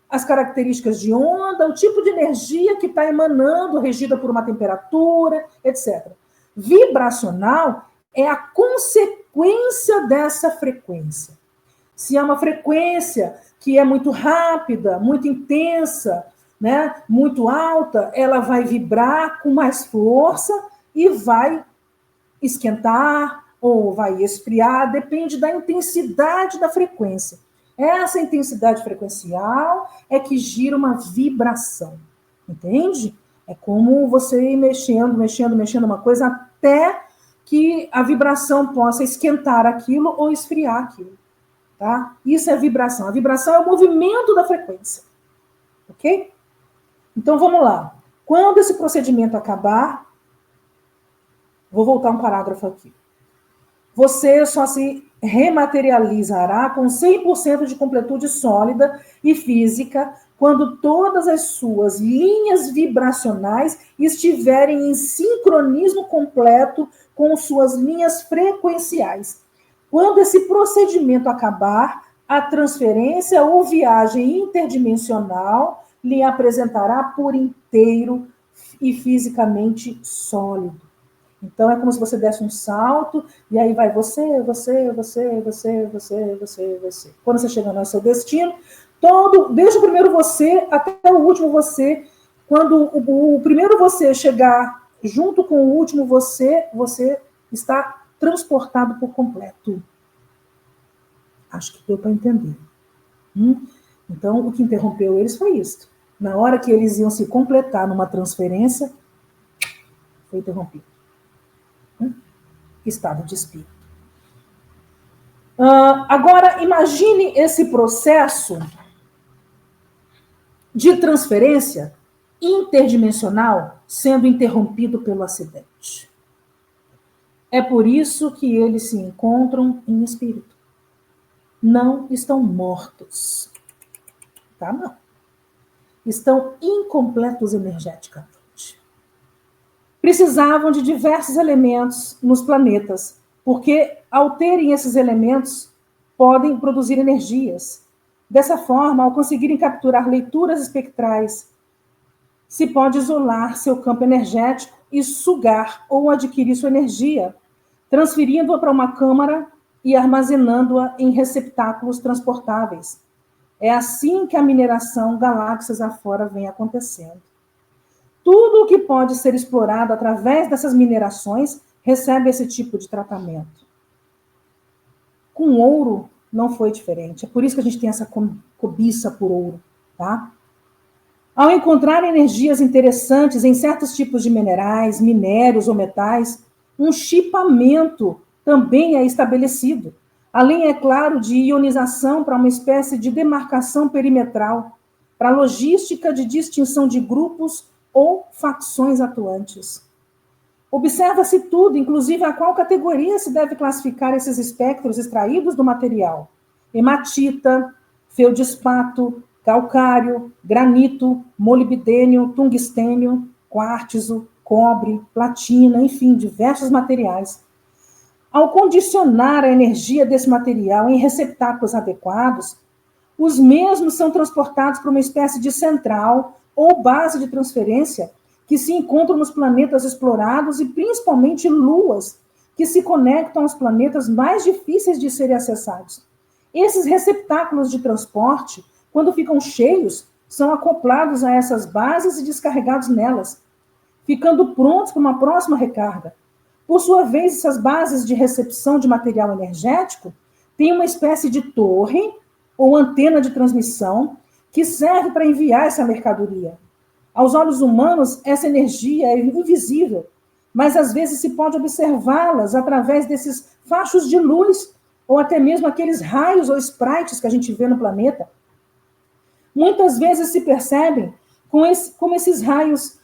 as características de onda, o tipo de energia que está emanando, regida por uma temperatura, etc. Vibracional é a consequência dessa frequência. Se é uma frequência que é muito rápida, muito intensa, né, muito alta, ela vai vibrar com mais força e vai esquentar ou vai esfriar, depende da intensidade da frequência. Essa intensidade frequencial é que gira uma vibração, entende? É como você ir mexendo uma coisa até que a vibração possa esquentar aquilo ou esfriar aquilo, tá? Isso é vibração. A vibração é o movimento da frequência, ok? Então, vamos lá. Quando esse procedimento acabar, vou voltar um parágrafo aqui. Você só se rematerializará com 100% de completude sólida e física quando todas as suas linhas vibracionais estiverem em sincronismo completo com suas linhas frequenciais. Quando esse procedimento acabar, a transferência ou viagem interdimensional lhe apresentará por inteiro e fisicamente sólido. Então, é como se você desse um salto, e aí vai você. Quando você chega no seu destino, desde o primeiro você até o último você, quando o primeiro você chegar junto com o último você, você está transportado por completo. Acho que deu para entender. Então, o que interrompeu eles foi isso. Na hora que eles iam se completar numa transferência, foi interrompido. Estado de espírito. Agora, imagine esse processo de transferência interdimensional sendo interrompido pelo acidente. É por isso que eles se encontram em espírito. Não estão mortos. Tá? Não. Estão incompletos energeticamente. Precisavam de diversos elementos nos planetas, porque ao terem esses elementos, podem produzir energias. Dessa forma, ao conseguirem capturar leituras espectrais, se pode isolar seu campo energético e sugar ou adquirir sua energia, transferindo-a para uma câmara e armazenando-a em receptáculos transportáveis. É assim que a mineração galáxias afora vem acontecendo. Tudo o que pode ser explorado através dessas minerações recebe esse tipo de tratamento. Com ouro não foi diferente. É por isso que a gente tem essa cobiça por ouro, tá? Ao encontrar energias interessantes em certos tipos de minerais, minérios ou metais, um chipamento também é estabelecido. Além, é claro, de ionização para uma espécie de demarcação perimetral, para a logística de distinção de grupos ou facções atuantes. Observa-se tudo, inclusive a qual categoria se deve classificar esses espectros extraídos do material. Hematita, feldespato, calcário, granito, molibdênio, tungstênio, quartzo, cobre, platina, enfim, diversos materiais. Ao condicionar a energia desse material em receptáculos adequados, os mesmos são transportados para uma espécie de central ou base de transferência que se encontram nos planetas explorados e principalmente luas que se conectam aos planetas mais difíceis de serem acessados. Esses receptáculos de transporte, quando ficam cheios, são acoplados a essas bases e descarregados nelas, ficando prontos para uma próxima recarga. Por sua vez, essas bases de recepção de material energético têm uma espécie de torre ou antena de transmissão que serve para enviar essa mercadoria. Aos olhos humanos, essa energia é invisível, mas às vezes se pode observá-las através desses fachos de luz, ou até mesmo aqueles raios ou sprites que a gente vê no planeta. Muitas vezes se percebem como esses raios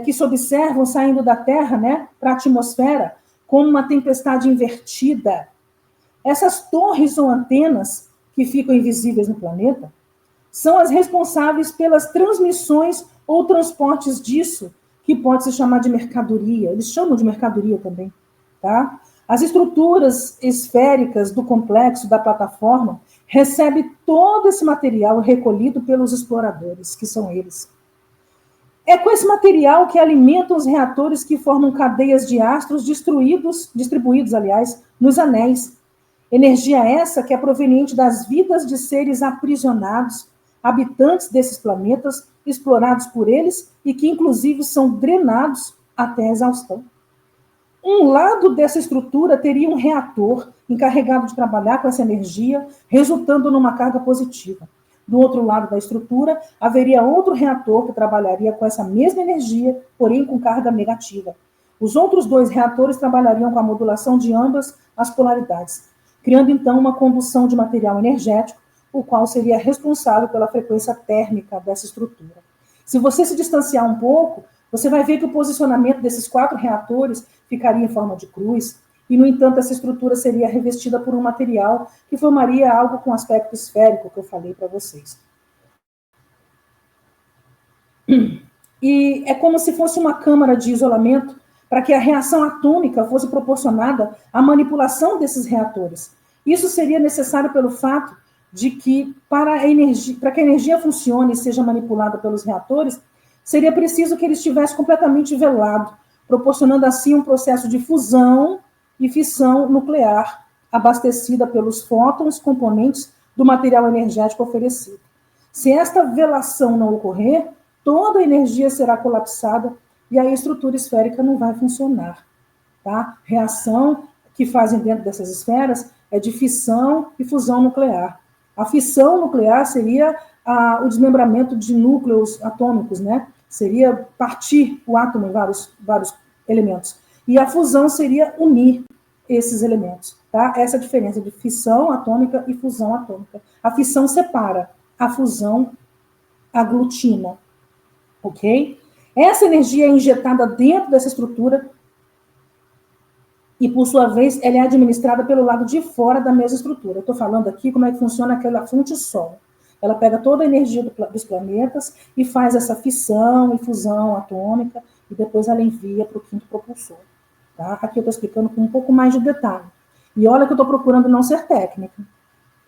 que se observam saindo da Terra, né, para a atmosfera, como uma tempestade invertida. Essas torres ou antenas que ficam invisíveis no planeta são as responsáveis pelas transmissões ou transportes disso, que pode se chamar de mercadoria. Eles chamam de mercadoria também, tá? As estruturas esféricas do complexo da plataforma recebem todo esse material recolhido pelos exploradores, que são eles. É com esse material que alimentam os reatores que formam cadeias de astros distribuídos, aliás, nos anéis. Energia essa que é proveniente das vidas de seres aprisionados, habitantes desses planetas, explorados por eles e que, inclusive, são drenados até a exaustão. Um lado dessa estrutura teria um reator encarregado de trabalhar com essa energia, resultando numa carga positiva. Do outro lado da estrutura, haveria outro reator que trabalharia com essa mesma energia, porém com carga negativa. Os outros dois reatores trabalhariam com a modulação de ambas as polaridades, criando então uma condução de material energético, o qual seria responsável pela frequência térmica dessa estrutura. Se você se distanciar um pouco, você vai ver que o posicionamento desses 4 reatores ficaria em forma de cruz, e, no entanto, essa estrutura seria revestida por um material que formaria algo com aspecto esférico, que eu falei para vocês. E é como se fosse uma câmara de isolamento para que a reação atômica fosse proporcionada à manipulação desses reatores. Isso seria necessário pelo fato de que, para que a energia funcione e seja manipulada pelos reatores, seria preciso que ele estivesse completamente velado, proporcionando assim um processo de fusão e fissão nuclear, abastecida pelos fótons componentes do material energético oferecido. Se esta velação não ocorrer, toda a energia será colapsada e a estrutura esférica não vai funcionar. Tá? Reação que fazem dentro dessas esferas é de fissão e fusão nuclear. A fissão nuclear seria o desmembramento de núcleos atômicos, né? Seria partir o átomo em vários elementos. E a fusão seria unir esses elementos. Tá? Essa é a diferença de fissão atômica e fusão atômica. A fissão separa, a fusão aglutina. Ok? Essa energia é injetada dentro dessa estrutura e, por sua vez, ela é administrada pelo lado de fora da mesma estrutura. Eu estou falando aqui como é que funciona aquela fonte Sol. Ela pega toda a energia dos planetas e faz essa fissão e fusão atômica e depois ela envia para o quinto propulsor. Tá? Aqui eu estou explicando com um pouco mais de detalhe. E olha que eu estou procurando não ser técnica.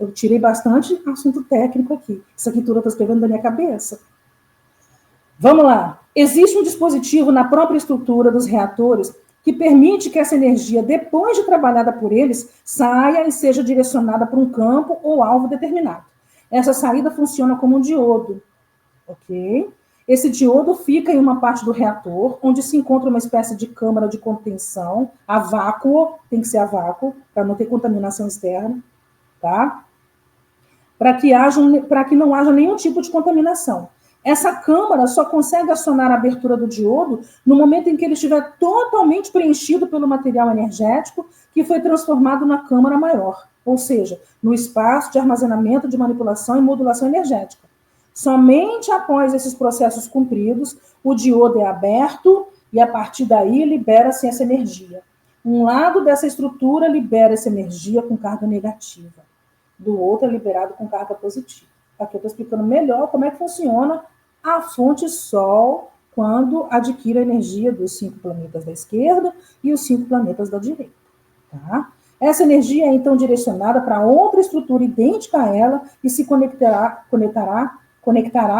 Eu tirei bastante assunto técnico aqui. Isso aqui tudo eu estou escrevendo da minha cabeça. Vamos lá. Existe um dispositivo na própria estrutura dos reatores que permite que essa energia, depois de trabalhada por eles, saia e seja direcionada para um campo ou alvo determinado. Essa saída funciona como um diodo, ok? Esse diodo fica em uma parte do reator, onde se encontra uma espécie de câmara de contenção, a vácuo, tem que ser a vácuo, para não ter contaminação externa, tá? Para que não haja nenhum tipo de contaminação. Essa câmara só consegue acionar a abertura do diodo no momento em que ele estiver totalmente preenchido pelo material energético que foi transformado na câmara maior, ou seja, no espaço de armazenamento, de manipulação e modulação energética. Somente após esses processos cumpridos, o diodo é aberto e, a partir daí, libera-se essa energia. Um lado dessa estrutura libera essa energia com carga negativa, do outro é liberado com carga positiva. Aqui eu estou explicando melhor como é que funciona a fonte Sol quando adquire a energia dos 5 planetas da esquerda e os 5 planetas da direita. Tá? Essa energia é, então, direcionada para outra estrutura idêntica a ela e se conectará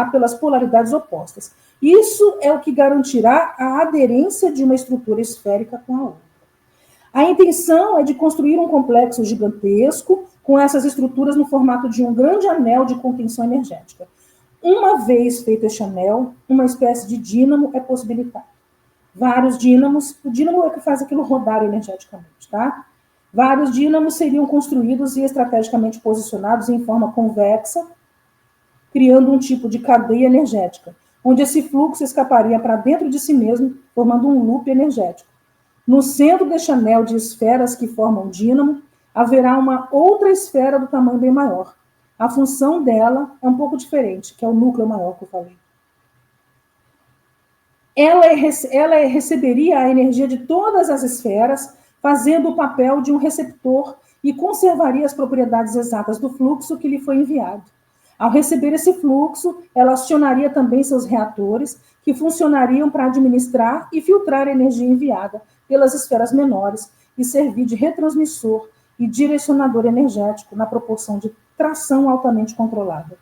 pelas polaridades opostas. Isso é o que garantirá a aderência de uma estrutura esférica com a outra. A intenção é de construir um complexo gigantesco com essas estruturas no formato de um grande anel de contenção energética. Uma vez feito este anel, uma espécie de dínamo é possibilitado. Vários dínamos, o dínamo é que faz aquilo rodar energeticamente, tá? Vários dínamos seriam construídos e estrategicamente posicionados em forma convexa, criando um tipo de cadeia energética, onde esse fluxo escaparia para dentro de si mesmo, formando um loop energético. No centro deste anel de esferas que formam o dínamo, haverá uma outra esfera do tamanho bem maior. A função dela é um pouco diferente, que é o núcleo maior que eu falei. Ela receberia a energia de todas as esferas, fazendo o papel de um receptor e conservaria as propriedades exatas do fluxo que lhe foi enviado. Ao receber esse fluxo, ela acionaria também seus reatores, que funcionariam para administrar e filtrar a energia enviada pelas esferas menores e servir de retransmissor e direcionador energético na proporção de tração altamente controlada,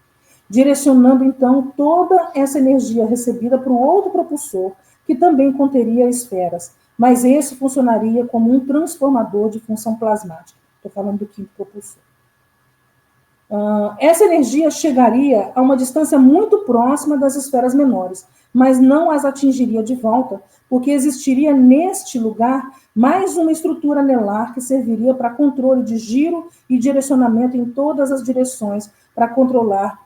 direcionando, então, toda essa energia recebida para o outro propulsor, que também conteria esferas, mas esse funcionaria como um transformador de função plasmática. Estou falando do quinto propulsor. Essa energia chegaria a uma distância muito próxima das esferas menores, mas não as atingiria de volta, porque existiria neste lugar mais uma estrutura anelar que serviria para controle de giro e direcionamento em todas as direções, para controlar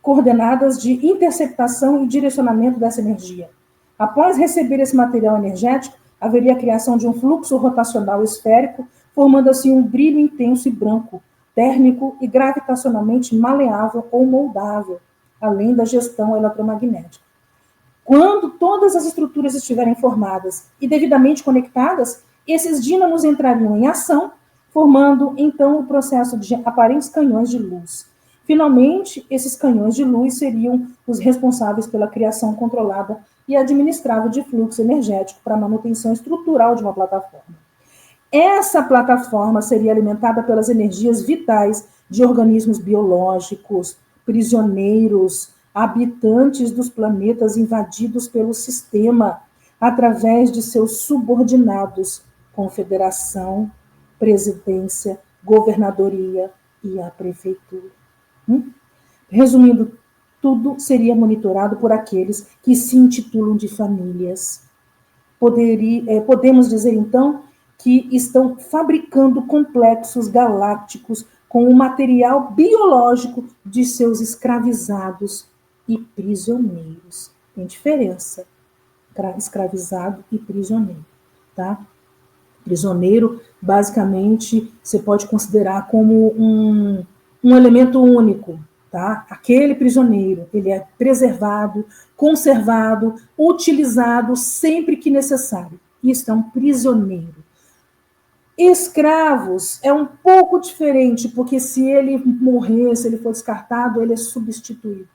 coordenadas de interceptação e direcionamento dessa energia. Após receber esse material energético, haveria a criação de um fluxo rotacional esférico, formando assim um brilho intenso e branco, térmico e gravitacionalmente maleável ou moldável, além da gestão eletromagnética. Quando todas as estruturas estiverem formadas e devidamente conectadas, esses dínamos entrariam em ação, formando, então, o processo de aparentes canhões de luz. Finalmente, esses canhões de luz seriam os responsáveis pela criação controlada e administrável de fluxo energético para a manutenção estrutural de uma plataforma. Essa plataforma seria alimentada pelas energias vitais de organismos biológicos, prisioneiros, habitantes dos planetas invadidos pelo sistema, através de seus subordinados, confederação, presidência, governadoria e a prefeitura. Resumindo, tudo seria monitorado por aqueles que se intitulam de famílias. Podemos dizer, então, que estão fabricando complexos galácticos com o material biológico de seus escravizados e prisioneiros. Tem diferença. escravizado e prisioneiro, tá? Prisioneiro, basicamente, você pode considerar como um elemento único, tá? Aquele prisioneiro, ele é preservado, conservado, utilizado sempre que necessário. Isso é um prisioneiro. Escravos é um pouco diferente, porque se ele morrer, se ele for descartado, ele é substituído.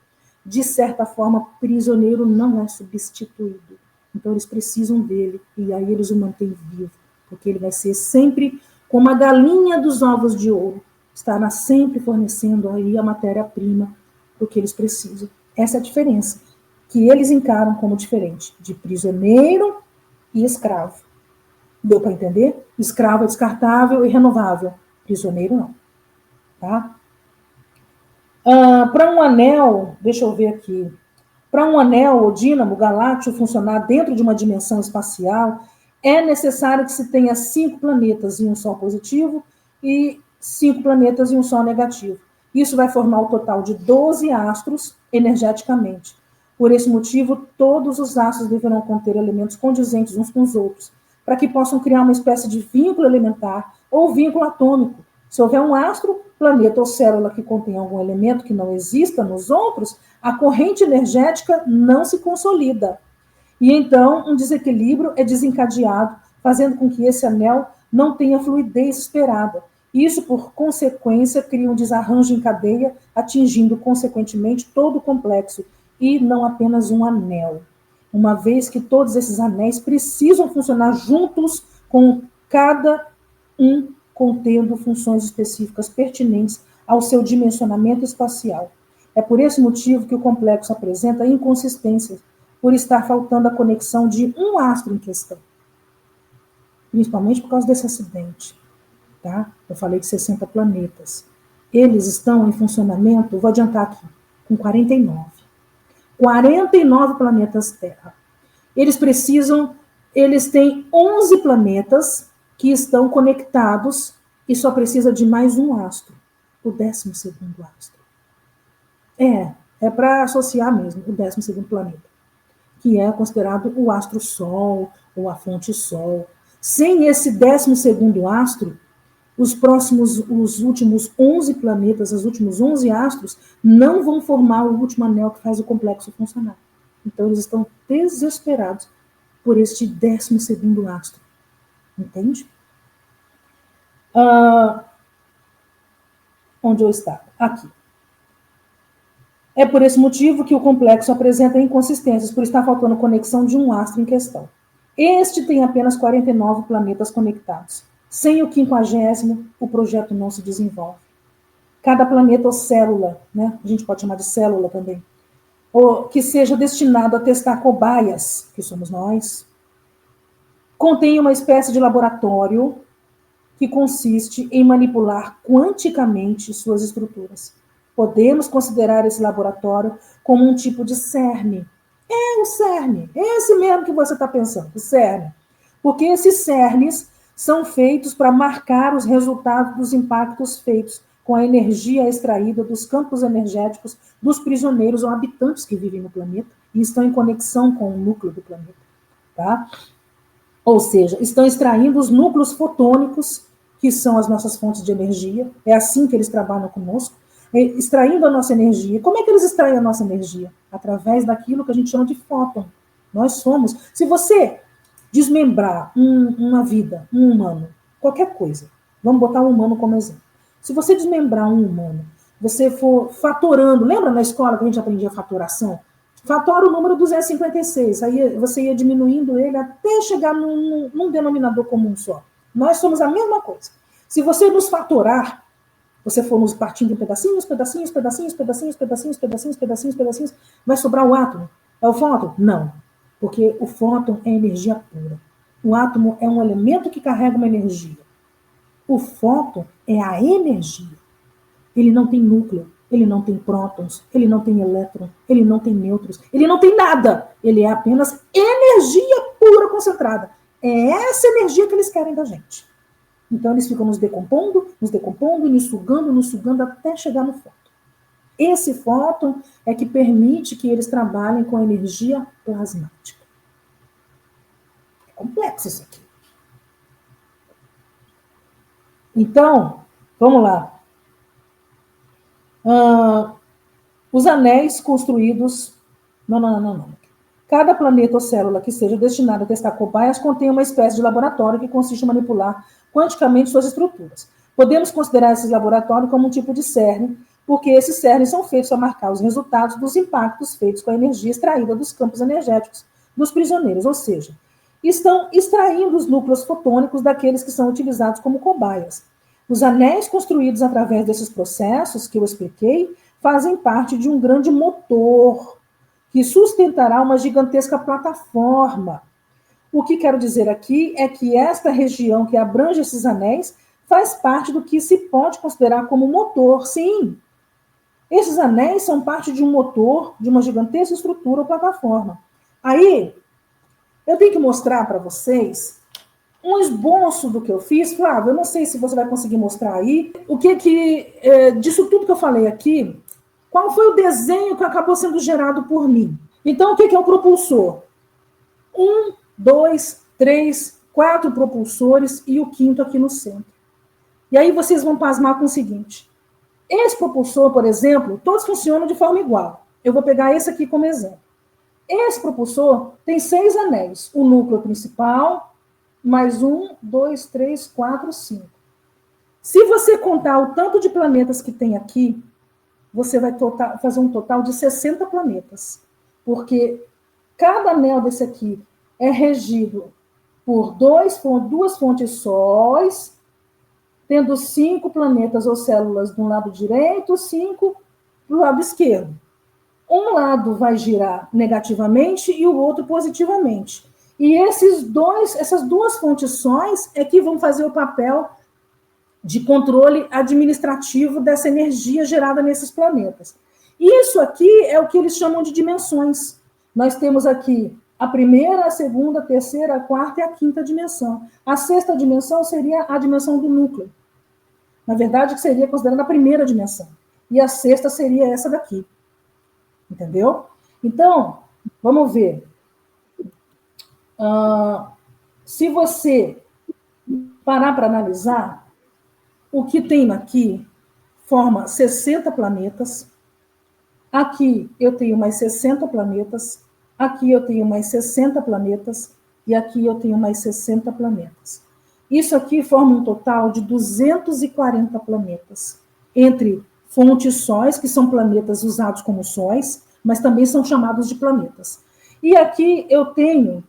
De certa forma, prisioneiro não é substituído. Então, eles precisam dele, e aí eles o mantêm vivo, porque ele vai ser sempre como a galinha dos ovos de ouro, estará sempre fornecendo aí a matéria-prima do que eles precisam. Essa é a diferença, que eles encaram como diferente, de prisioneiro e escravo. Deu para entender? Escravo é descartável e renovável. Prisioneiro não. Tá? Para um anel, deixa eu ver aqui. Para um anel ou dínamo galáctico funcionar dentro de uma dimensão espacial, é necessário que se tenha 5 planetas em um Sol positivo e 5 planetas em um Sol negativo. Isso vai formar o total de 12 astros energeticamente. Por esse motivo, todos os astros deverão conter elementos condizentes uns com os outros, para que possam criar uma espécie de vínculo elementar ou vínculo atômico. Se houver um astro, planeta ou célula que contém algum elemento que não exista nos outros, a corrente energética não se consolida. E então um desequilíbrio é desencadeado, fazendo com que esse anel não tenha fluidez esperada. Isso, por consequência, cria um desarranjo em cadeia, atingindo, consequentemente, todo o complexo, e não apenas um anel. Uma vez que todos esses anéis precisam funcionar juntos, com cada um contendo funções específicas pertinentes ao seu dimensionamento espacial. É por esse motivo que o complexo apresenta inconsistências, por estar faltando a conexão de um astro em questão. Principalmente por causa desse acidente. Tá? Eu falei de 60 planetas. Eles estão em funcionamento, vou adiantar aqui, com 49. 49 planetas Terra. Eles têm 11 planetas que estão conectados e só precisa de mais um astro, o 12º astro. É para associar mesmo, o 12º planeta, que é considerado o astro-sol ou a fonte-sol. Sem esse 12º astro, os últimos 11 planetas, os últimos 11 astros, não vão formar o último anel que faz o complexo funcionar. Então, eles estão desesperados por este 12º astro. Entende? Onde eu estava? Aqui. É por esse motivo que o complexo apresenta inconsistências, por estar faltando conexão de um astro em questão. Este tem apenas 49 planetas conectados. Sem o 50º, o projeto não se desenvolve. Cada planeta ou célula, né, a gente pode chamar de célula também, ou que seja destinado a testar cobaias, que somos nós, contém uma espécie de laboratório que consiste em manipular quanticamente suas estruturas. Podemos considerar esse laboratório como um tipo de CERN. É o CERN, esse mesmo que você está pensando, o CERN. Porque esses CERNs são feitos para marcar os resultados dos impactos feitos com a energia extraída dos campos energéticos dos prisioneiros ou habitantes que vivem no planeta e estão em conexão com o núcleo do planeta. Tá? Ou seja, estão extraindo os núcleos fotônicos, que são as nossas fontes de energia. É assim que eles trabalham conosco, extraindo a nossa energia. Como é que eles extraem a nossa energia? Através daquilo que a gente chama de fóton. Nós somos. Se você desmembrar uma vida, um humano, qualquer coisa, vamos botar um humano como exemplo. Se você desmembrar um humano, você for fatorando, lembra na escola que a gente aprendia fatoração? Fatora o número 256, aí você ia diminuindo ele até chegar num denominador comum só. Nós somos a mesma coisa. Se você nos fatorar, você for nos partindo em pedacinhos, pedacinhos, pedacinhos, pedacinhos, pedacinhos, pedacinhos, pedacinhos, pedacinhos, vai sobrar o átomo? É o fóton? Não. Porque o fóton é energia pura. O átomo é um elemento que carrega uma energia. O fóton é a energia. Ele não tem núcleo, ele não tem prótons, ele não tem elétron, ele não tem nêutrons, ele não tem nada. Ele é apenas energia pura concentrada. É essa energia que eles querem da gente. Então eles ficam nos decompondo, nos sugando até chegar no fóton. Esse fóton é que permite que eles trabalhem com energia plasmática. complexo isso aqui. Então, vamos lá. Os anéis construídos... Não. Cada planeta ou célula que seja destinado a testar cobaias contém uma espécie de laboratório que consiste em manipular quanticamente suas estruturas. Podemos considerar esses laboratórios como um tipo de CERN, porque esses CERNs são feitos para marcar os resultados dos impactos feitos com a energia extraída dos campos energéticos dos prisioneiros, ou seja, estão extraindo os núcleos fotônicos daqueles que são utilizados como cobaias. Os anéis construídos através desses processos que eu expliquei fazem parte de um grande motor que sustentará uma gigantesca plataforma. O que quero dizer aqui é que esta região que abrange esses anéis faz parte do que se pode considerar como motor, sim. Esses anéis são parte de um motor, de uma gigantesca estrutura ou plataforma. Aí, eu tenho que mostrar para vocês um esboço do que eu fiz. Flávio, eu não sei se você vai conseguir mostrar aí. Disso tudo que eu falei aqui, qual foi o desenho que acabou sendo gerado por mim? Então, o que é o propulsor? 1, 2, 3, 4 propulsores e o quinto aqui no centro. E aí vocês vão pasmar com o seguinte. Esse propulsor, por exemplo, todos funcionam de forma igual. Eu vou pegar esse aqui como exemplo. Esse propulsor tem 6 anéis. O núcleo principal, mais 1, 2, 3, 4, 5. Se você contar o tanto de planetas que tem aqui, você vai fazer um total de 60 planetas. Porque cada anel desse aqui é regido por duas fontes sóis, tendo 5 planetas ou células do lado direito, 5 do lado esquerdo. Um lado vai girar negativamente e o outro positivamente. E essas 2 fontes sóis é que vão fazer o papel de controle administrativo dessa energia gerada nesses planetas. Isso aqui é o que eles chamam de dimensões. Nós temos aqui a primeira, a segunda, a terceira, a quarta e a quinta dimensão. A sexta dimensão seria a dimensão do núcleo. Na verdade, que seria considerada a primeira dimensão. E a sexta seria essa daqui. Entendeu? Então, vamos ver. Se você parar para analisar, o que tem aqui forma 60 planetas. Aqui eu tenho mais 60 planetas. Aqui eu tenho mais 60 planetas. E aqui eu tenho mais 60 planetas. Isso aqui forma um total de 240 planetas. Entre fontes sóis, que são planetas usados como sóis, mas também são chamados de planetas. E aqui eu tenho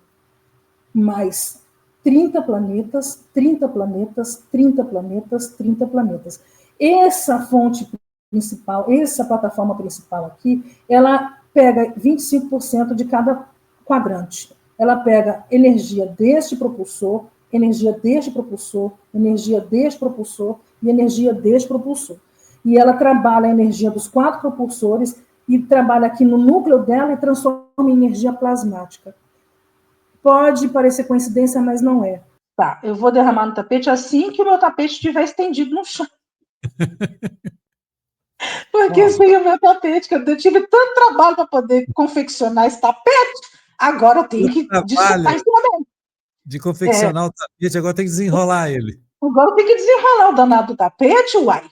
mais 30 planetas, 30 planetas, 30 planetas, 30 planetas. Essa fonte principal, essa plataforma principal aqui, ela pega 25% de cada quadrante. Ela pega energia deste propulsor, energia deste propulsor, energia deste propulsor e energia deste propulsor. E ela trabalha a energia dos 4 propulsores e trabalha aqui no núcleo dela e transforma em energia plasmática. Pode parecer coincidência, mas não é. Tá, eu vou derramar no tapete assim que o meu tapete estiver estendido no chão. Porque esse é o meu tapete, que eu tive tanto trabalho para poder confeccionar esse tapete, agora eu tenho que dissertar em cima dele. De confeccionar o tapete, agora tem que desenrolar ele. Agora eu tenho que desenrolar o danado do tapete, uai.